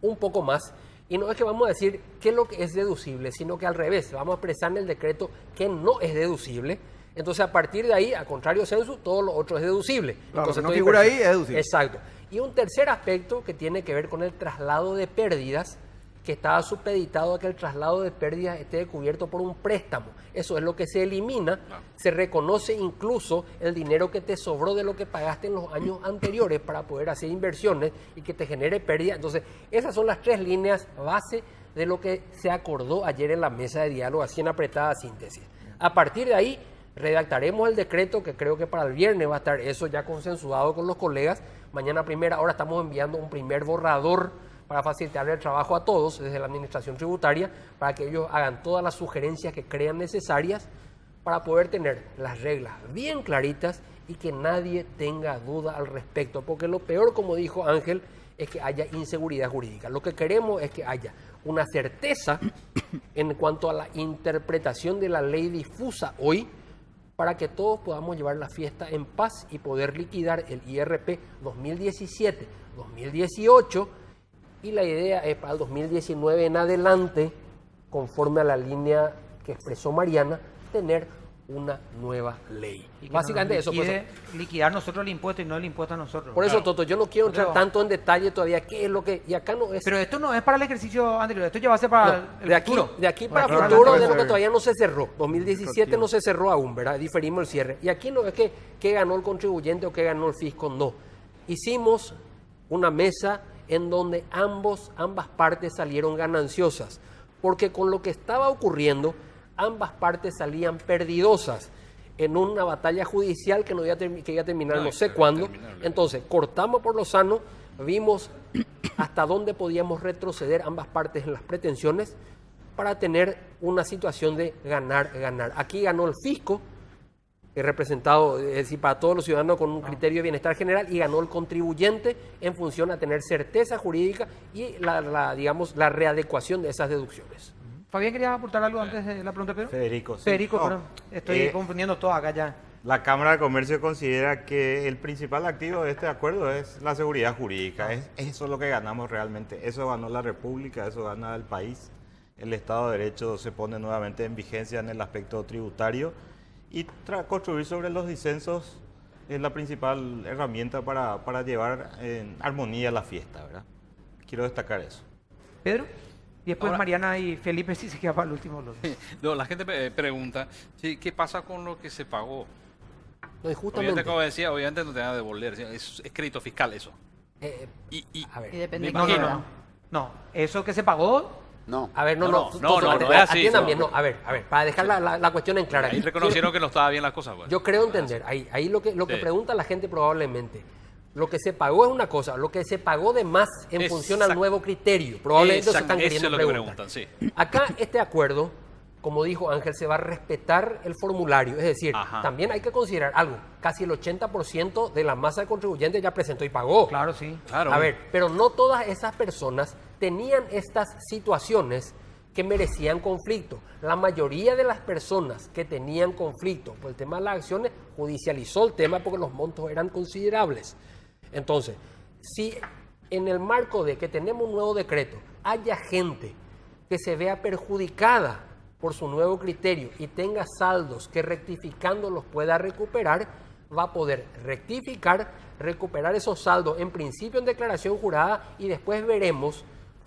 un poco más. Y no es que vamos a decir qué es lo que es deducible, sino que al revés, vamos a expresar en el decreto que no es deducible. Entonces, a partir de ahí, a contrario censo, todo lo otro es deducible. Claro, Entonces, lo que no figura ahí es deducible. Exacto. Y un tercer aspecto que tiene que ver con el traslado de pérdidas, que estaba supeditado a que el traslado de pérdidas esté cubierto por un préstamo. Eso es lo que se elimina. Se reconoce incluso el dinero que te sobró de lo que pagaste en los años anteriores para poder hacer inversiones y que te genere pérdida. Entonces, esas son las tres líneas base de lo que se acordó ayer en la mesa de diálogo, así en apretada síntesis. A partir de ahí, redactaremos el decreto, que creo que para el viernes va a estar eso ya consensuado con los colegas. Mañana a primera hora estamos enviando un primer borrador para facilitar el trabajo a todos desde la Administración Tributaria, para que ellos hagan todas las sugerencias que crean necesarias para poder tener las reglas bien claritas y que nadie tenga duda al respecto. Porque lo peor, como dijo Ángel, es que haya inseguridad jurídica. Lo que queremos es que haya una certeza en cuanto a la interpretación de la ley difusa hoy, para que todos podamos llevar la fiesta en paz y poder liquidar el IRP 2017-2018, y la idea es para el 2019 en adelante, conforme a la línea que expresó Mariana, tener una nueva ley. Y que Básicamente nos eso. Por eso, liquidar nosotros el impuesto y no el impuesto a nosotros. por eso, Claro. Toto, yo no quiero entrar Pero- tanto en detalle todavía qué es lo que... Y acá no es... Pero esto no es para el ejercicio anterior, esto ya va a ser para No, el de aquí, futuro. de aquí para Bueno, futuro adelante, de lo pues. que todavía no se cerró. 2017 no se cerró aún, ¿verdad? Diferimos el cierre. Y aquí no es que ganó el contribuyente o que ganó el fisco, no. Hicimos una mesa en donde ambas partes salieron gananciosas, porque con lo que estaba ocurriendo, ambas partes salían perdidosas en una batalla judicial que, no iba a que iba a terminar no sé cuándo. Entonces, cortamos por lo sano, vimos hasta dónde podíamos retroceder ambas partes en las pretensiones para tener una situación de ganar, ganar. Aquí ganó el fisco, representado, es decir, para todos los ciudadanos con un criterio de bienestar general, y ganó el contribuyente en función a tener certeza jurídica y digamos, la readecuación de esas deducciones. Fabián, ¿querías aportar algo antes de la pregunta, Pedro? Federico, sí. Federico, No, perdón, estoy eh, confundiendo todo acá ya. La Cámara de Comercio considera que el principal activo de este acuerdo es la seguridad jurídica. Es eso lo que ganamos realmente. Eso ganó la República, eso gana el país. El Estado de Derecho se pone nuevamente en vigencia en el aspecto tributario y construir sobre los disensos es la principal herramienta para llevar en armonía la fiesta, ¿verdad? Quiero destacar eso. Pedro, y después Ahora- Mariana y Felipe sí se queda para el último bloque. No, la gente pregunta, sí, ¿qué pasa con lo que se pagó? No, y Obviamente, justamente, como decía, obviamente no te van a devolver, ¿sí? Es crédito fiscal eso. eh, Y a ver. Y depende Me de No, no, quién, no, ¿verdad? no. Eso que se pagó, No. A ver, no, No, no, no, no, no es así, atiendan no. bien, no, a ver, para dejar la cuestión en clara. ahí reconocieron que no estaban bien las cosas. Pues. Yo creo entender, ahí lo que Sí. pregunta la gente probablemente, lo que se pagó es una cosa, lo que se pagó de más en función al Exacto. nuevo criterio, probablemente eso están Eso es queriendo lo que preguntar. preguntan, sí. Acá este acuerdo, como dijo Ángel, se va a respetar el formulario, es decir, Ajá. también hay que considerar algo, casi el 80% de la masa de contribuyentes ya presentó y pagó. claro, sí. Claro. A ver, pero no todas esas personas tenían estas situaciones que merecían conflicto. La mayoría de las personas que tenían conflicto por el tema de las acciones judicializó el tema porque los montos eran considerables. Entonces, si en el marco de que tenemos un nuevo decreto haya gente que se vea perjudicada por su nuevo criterio y tenga saldos que rectificando los pueda recuperar, va a poder rectificar, recuperar esos saldos en principio en declaración jurada y después veremos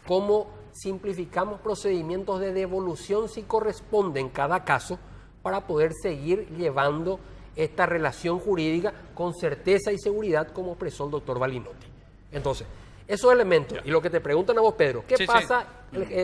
cómo simplificamos procedimientos de devolución si corresponde en cada caso para poder seguir llevando esta relación jurídica con certeza y seguridad como expresó el doctor Balinotti. Entonces, esos elementos, y lo que te preguntan a vos, Pedro, ¿qué Sí, sí. pasa?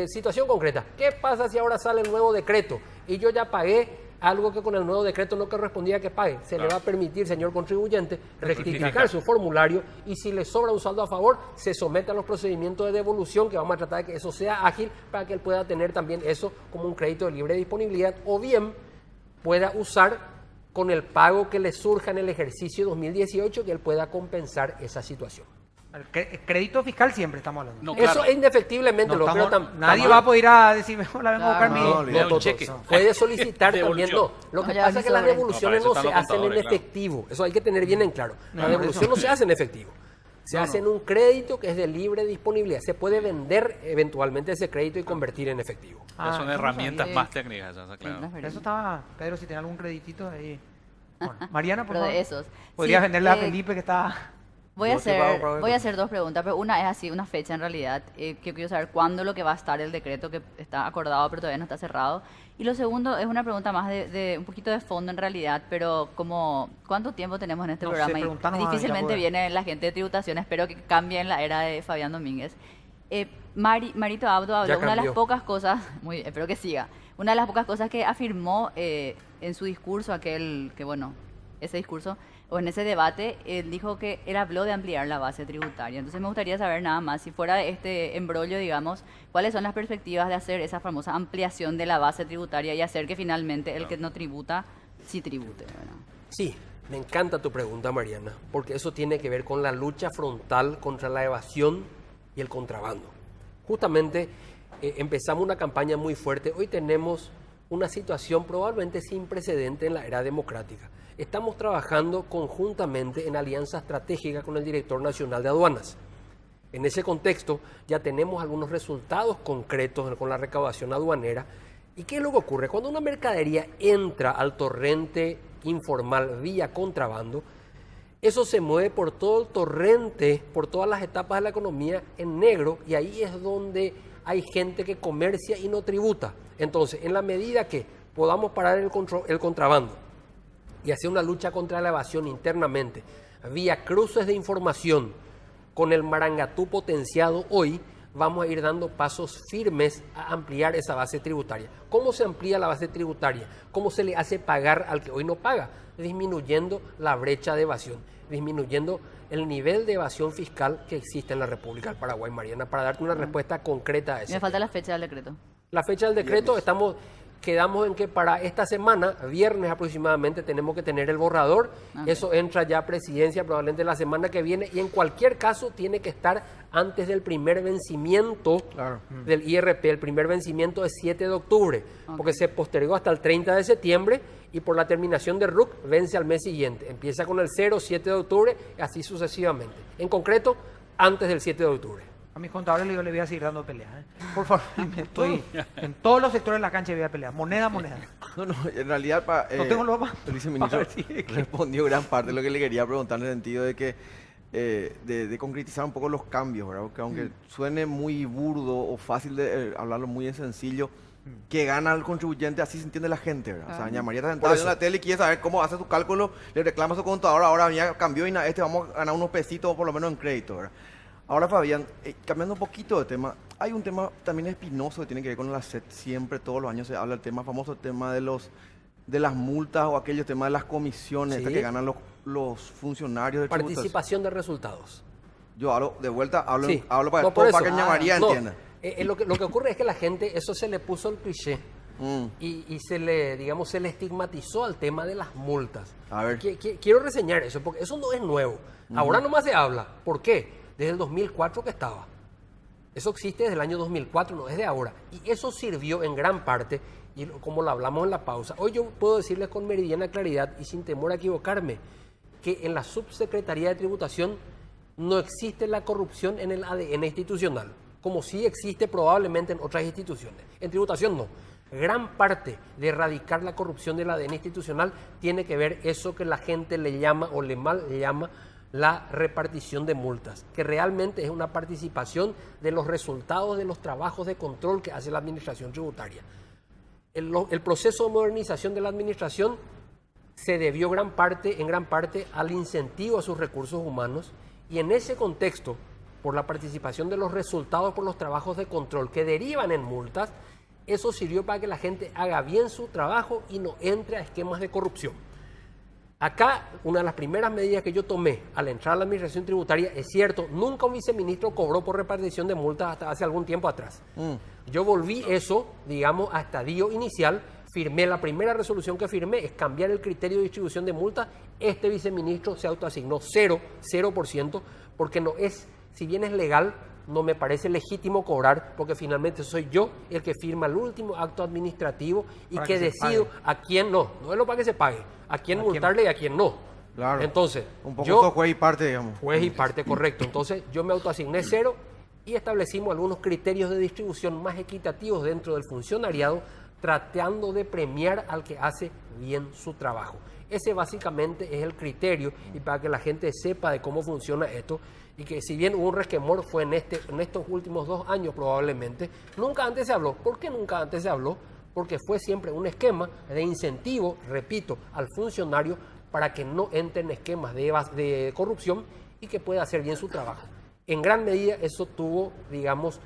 Situación concreta, ¿qué pasa si ahora sale el nuevo decreto y yo ya pagué algo que con el nuevo decreto no correspondía que pague? Se le va a permitir, señor contribuyente, rectificar su formulario y si le sobra un saldo a favor, se somete a los procedimientos de devolución que vamos a tratar de que eso sea ágil para que él pueda tener también eso como un crédito de libre disponibilidad o bien pueda usar con el pago que le surja en el ejercicio 2018 que él pueda compensar esa situación. El crédito fiscal siempre estamos hablando. No, Eso claro. indefectiblemente No lo creo estamos- nadie va a poder ir a decirme, hola, vengo a buscar Claro. mi... No, No, Le da un Toto, cheque. puede solicitar también, Devolución. no. Lo que No, ya pasa es que las sobre. devoluciones No, no para se eso están los hacen en contadores, claro. efectivo. Eso hay que tener bien en claro. La No, devolución eso. no se hace en efectivo. Se hace en un crédito que es de libre disponibilidad. Se puede vender eventualmente ese crédito y convertir en efectivo. Ya son eso no herramientas sabía. más técnicas, ya está Sí, claro. no es verdad. Eso estaba, Pedro, si tiene algún creditito ahí. Bueno, Mariana, por Pero favor. de esos. Podrías Sí, venderle a eh, Felipe que está... Voy a Yo te pago para ver hacer cosas. 2 preguntas, pero una es así, una fecha en realidad, que quiero saber cuándo lo que va a estar el decreto que está acordado pero todavía no está cerrado. Y lo segundo es una pregunta más de un poquito de fondo en realidad, pero como ¿cuánto tiempo tenemos en este No sé, programa? preguntanos Y más, ya difícilmente puede. viene la gente de tributación, espero que cambie en la era de Fabián Domínguez. Marito Abdo habló, Ya una de las cambió. pocas cosas, muy bien, espero que siga, una de las pocas cosas que afirmó en su discurso, aquel que bueno, ese discurso, o en ese debate, él dijo que él habló de ampliar la base tributaria. Entonces me gustaría saber nada más, si fuera de este embrollo, digamos, cuáles son las perspectivas de hacer esa famosa ampliación de la base tributaria y hacer que finalmente el que no tributa, sí tribute, ¿verdad? Sí, me encanta tu pregunta, Mariana, porque eso tiene que ver con la lucha frontal contra la evasión y el contrabando. Justamente empezamos una campaña muy fuerte. Hoy tenemos una situación probablemente sin precedente en la era democrática. Estamos trabajando conjuntamente en alianza estratégica con el Director Nacional de Aduanas. En ese contexto ya tenemos algunos resultados concretos con la recaudación aduanera ¿Y qué es lo que ocurre? Cuando una mercadería entra al torrente informal vía contrabando, eso se mueve por todo el torrente, por todas las etapas de la economía en negro, y ahí es donde hay gente que comercia y no tributa. Entonces, en la medida que podamos parar el contrabando y hacer una lucha contra la evasión internamente, vía cruces de información con el Marangatú potenciado hoy, vamos a ir dando pasos firmes a ampliar esa base tributaria. ¿Cómo se amplía la base tributaria? ¿Cómo se le hace pagar al que hoy no paga? Disminuyendo la brecha de evasión, disminuyendo el nivel de evasión fiscal que existe en la República del Paraguay, Mariana, para darte una respuesta concreta a eso. Me falta la fecha del decreto. La fecha del decreto, quedamos en que para esta semana, viernes aproximadamente, tenemos que tener el borrador. Ok. Eso entra ya a presidencia probablemente la semana que viene, y en cualquier caso tiene que estar antes del primer vencimiento del IRP. El primer vencimiento es 7 de octubre, porque se postergó hasta el 30 de septiembre, y por la terminación de RUC vence al mes siguiente. Empieza con el 0, 7 de octubre, y así sucesivamente. En concreto, antes del 7 de octubre. A mis contadores yo le voy a seguir dando peleas. Por favor, estoy en todos los sectores de la cancha voy a pelear. Moneda, moneda. No, en realidad, No tengo lo más. el viceministro A ver si- respondió gran parte de lo que le quería preguntar, en el sentido de que de concretizar un poco los cambios, ¿verdad? Porque aunque suene muy burdo o fácil de hablarlo muy en sencillo, que gana el contribuyente, así se entiende la gente, ¿verdad? O sea, doña María está sentada Por viendo eso. la tele y quiere saber cómo hace su cálculo, le reclama a su contador, ahora ya cambió y vamos a ganar unos pesitos por lo menos en crédito, ¿verdad? Ahora, Fabián, cambiando un poquito de tema, hay un tema también espinoso que tiene que ver con la SET. Siempre, todos los años se habla del tema famoso, el tema de las multas o aquellos temas de las comisiones Sí. estas que ganan los funcionarios de tributación. Participación de resultados. Yo hablo de vuelta, hablo Sí. para No, todo por para eso. que doña María No, entienda. lo que ocurre es que la gente, eso se le puso el cliché y se le estigmatizó al tema de las multas. A ver. Quiero reseñar eso, porque eso no es nuevo. Ahora nomás se habla. ¿Por qué? Desde el 2004 que estaba. Eso existe desde el año 2004, no es de ahora. Y eso sirvió en gran parte, y como lo hablamos en la pausa, hoy yo puedo decirles con meridiana claridad y sin temor a equivocarme, que en la Subsecretaría de Tributación no existe la corrupción en el ADN institucional, como sí existe probablemente en otras instituciones. En tributación no. Gran parte de erradicar la corrupción del ADN institucional tiene que ver eso que la gente le llama o le mal llama la repartición de multas, que realmente es una participación de los resultados de los trabajos de control que hace la administración tributaria. El proceso de modernización de la administración se debió en gran parte al incentivo a sus recursos humanos, y en ese contexto, por la participación de los resultados por los trabajos de control que derivan en multas, eso sirvió para que la gente haga bien su trabajo y no entre a esquemas de corrupción. Acá, una de las primeras medidas que yo tomé al entrar a la administración tributaria, es cierto, nunca un viceministro cobró por repartición de multas hasta hace algún tiempo atrás. Yo volví eso, digamos, a estadio inicial, firmé la primera resolución que firmé, es cambiar el criterio de distribución de multas. Este viceministro se autoasignó 0%, porque no es, si bien es legal, no me parece legítimo cobrar, porque finalmente soy yo el que firma el último acto administrativo y Para que que se decido pague. a quién no es lo para que se pague, a quién ¿A quién? multarle y a quién no. Claro. Entonces, Un poco yo, sos juez y parte, digamos. juez y parte, correcto. Entonces, yo me autoasigné 0 y establecimos algunos criterios de distribución más equitativos dentro del funcionariado, tratando de premiar al que hace bien su trabajo. Ese básicamente es el criterio, y para que la gente sepa de cómo funciona esto, y que si bien hubo un resquemor fue en estos últimos 2 años probablemente, nunca antes se habló. ¿Por qué nunca antes se habló? Porque fue siempre un esquema de incentivo, repito, al funcionario para que no entre en esquemas de corrupción y que pueda hacer bien su trabajo. En gran medida eso tuvo, digamos,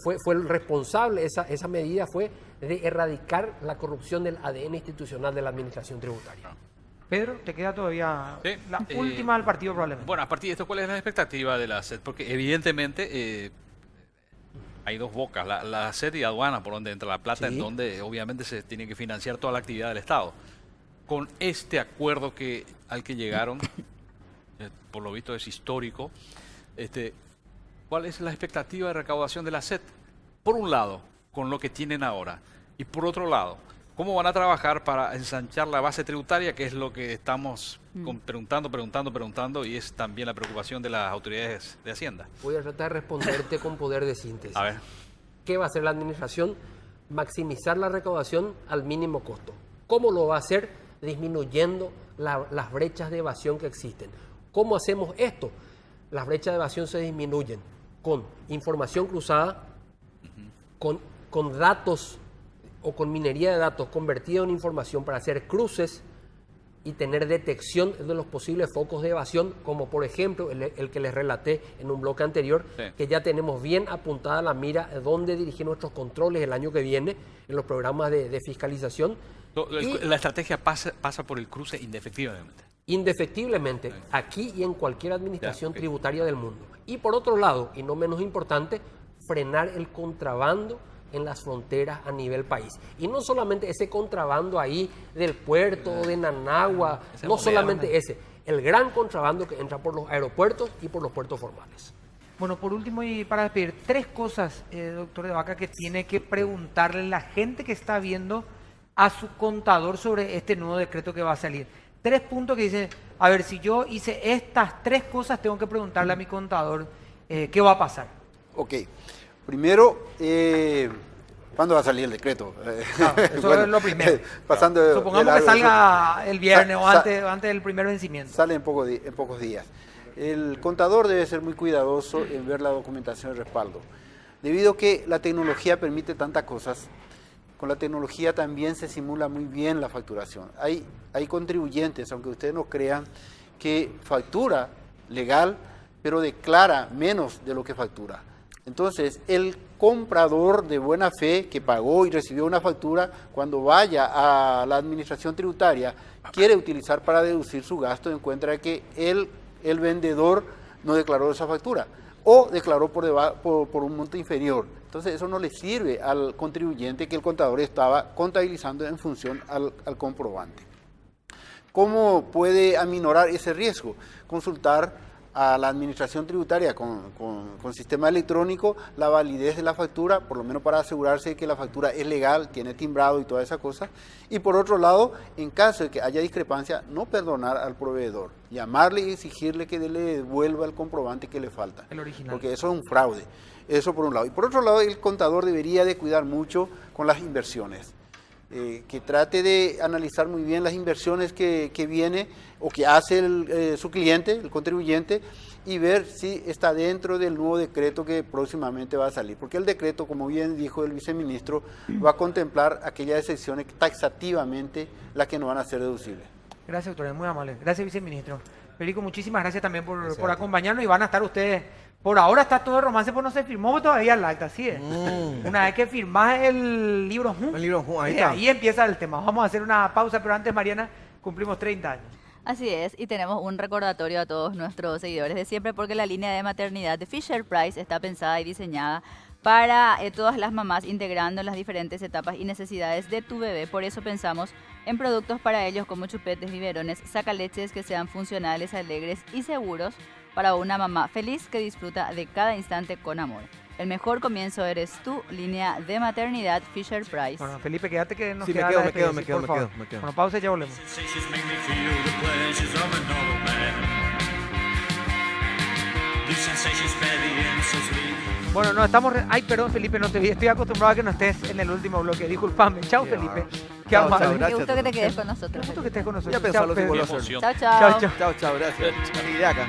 fue el responsable, esa medida fue de erradicar la corrupción del ADN institucional de la administración tributaria. Pedro, te queda todavía Sí, la última del partido probablemente. Bueno, a partir de esto, ¿cuál es la expectativa de la SED? Porque evidentemente hay dos bocas, la SED y aduana, por donde entra la plata, Sí. en donde obviamente se tiene que financiar toda la actividad del Estado. Con este acuerdo al que llegaron, por lo visto es histórico, ¿cuál es la expectativa de recaudación de la SED? Por un lado, con lo que tienen ahora, y por otro lado, ¿cómo van a trabajar para ensanchar la base tributaria? Que es lo que estamos preguntando, y es también la preocupación de las autoridades de Hacienda. Voy a tratar de responderte con poder de síntesis. A ver. ¿Qué va a hacer la administración? maximizar la recaudación al mínimo costo. ¿Cómo lo va a hacer? Disminuyendo las brechas de evasión que existen. ¿Cómo hacemos esto? Las brechas de evasión se disminuyen con información cruzada, con datos o con minería de datos convertida en información para hacer cruces y tener detección de los posibles focos de evasión, como por ejemplo el que les relaté en un bloque anterior, Sí. que ya tenemos bien apuntada la mira de dónde dirigir nuestros controles el año que viene en los programas de fiscalización. La estrategia pasa por el cruce indefectivamente. Indefectiblemente, aquí y en cualquier administración Ya, ok. tributaria del mundo. Y por otro lado, y no menos importante, frenar el contrabando en las fronteras a nivel país. Y no solamente ese contrabando ahí del puerto, de Nanagua, Ese no modelo, solamente ese, el gran contrabando que entra por los aeropuertos y por los puertos formales. Bueno, por último y para despedir, 3 cosas, doctor de Vaca, que tiene que preguntarle la gente que está viendo a su contador sobre este nuevo decreto que va a salir. 3 puntos que dice, a ver, si yo hice estas 3 cosas, tengo que preguntarle a mi contador qué va a pasar. Ok. Primero, ¿cuándo va a salir el decreto? Eso es lo primero. Pasando de Supongamos largo, que salga el viernes o sa- antes del primer vencimiento. sale en pocos días. El contador debe ser muy cuidadoso en ver la documentación de respaldo. Debido a que la tecnología permite tantas cosas, con la tecnología también se simula muy bien la facturación. Hay contribuyentes, aunque ustedes no crean, que factura legal, pero declara menos de lo que factura. Entonces, el comprador de buena fe que pagó y recibió una factura, cuando vaya a la administración tributaria, quiere utilizar para deducir su gasto, encuentra que el vendedor no declaró esa factura o declaró por un monto inferior. Entonces, eso no le sirve al contribuyente que el contador estaba contabilizando en función al comprobante. ¿Cómo puede aminorar ese riesgo? Consultar a la administración tributaria con sistema electrónico la validez de la factura, por lo menos para asegurarse de que la factura es legal, tiene timbrado y toda esa cosa. Y por otro lado, en caso de que haya discrepancia, no perdonar al proveedor, llamarle y exigirle que le devuelva el comprobante que le falta. El original. Porque eso es un fraude. Eso por un lado. Y por otro lado, el contador debería de cuidar mucho con las inversiones. Que trate de analizar muy bien las inversiones que viene o que hace su cliente, el contribuyente, y ver si está dentro del nuevo decreto que próximamente va a salir. Porque el decreto, como bien dijo el viceministro, va a contemplar aquellas excepciones taxativamente las que no van a ser deducibles. Gracias, doctor, es muy amable. Gracias, viceministro. Perico, muchísimas gracias también por acompañarnos y van a estar ustedes. Por ahora está todo el romance, pues no se firmó todavía el acta, así es. Una vez que firmás el libro, El libro, ahí está. ahí empieza el tema. Vamos a hacer una pausa, pero antes, Mariana, cumplimos 30 años. Así es, y tenemos un recordatorio a todos nuestros seguidores de siempre porque la línea de maternidad de Fisher Price está pensada y diseñada para todas las mamás, integrando las diferentes etapas y necesidades de tu bebé. Por eso pensamos en productos para ellos como chupetes, biberones, sacaleches que sean funcionales, alegres y seguros para una mamá feliz que disfruta de cada instante con amor. El mejor comienzo eres tú, línea de maternidad Fisher Price. Bueno, Felipe, quédate que nos Sí, queda me quedo, la me quedo, despedida, me sí, quedo, por me favor. quedo, me quedo. Bueno, pausa y ya volvemos. Sensations make me feel the pleasures of a normal man. These sensations spare the insults leave. Bueno, no estamos... Ay, perdón, Felipe, no te vi. Estoy acostumbrado a que no estés en el último bloque. Disculpame. Chao, Felipe. Qué Chao, amable. chao, Qué gracias. gusto que te quedes con Qué nosotros. gusto que estés con nosotros. Ya pensarlo Chao, si vuelvo a Pedro. hacerlo. Chao, Chao, chao. chao. Chao, chao, gracias. Y de acá.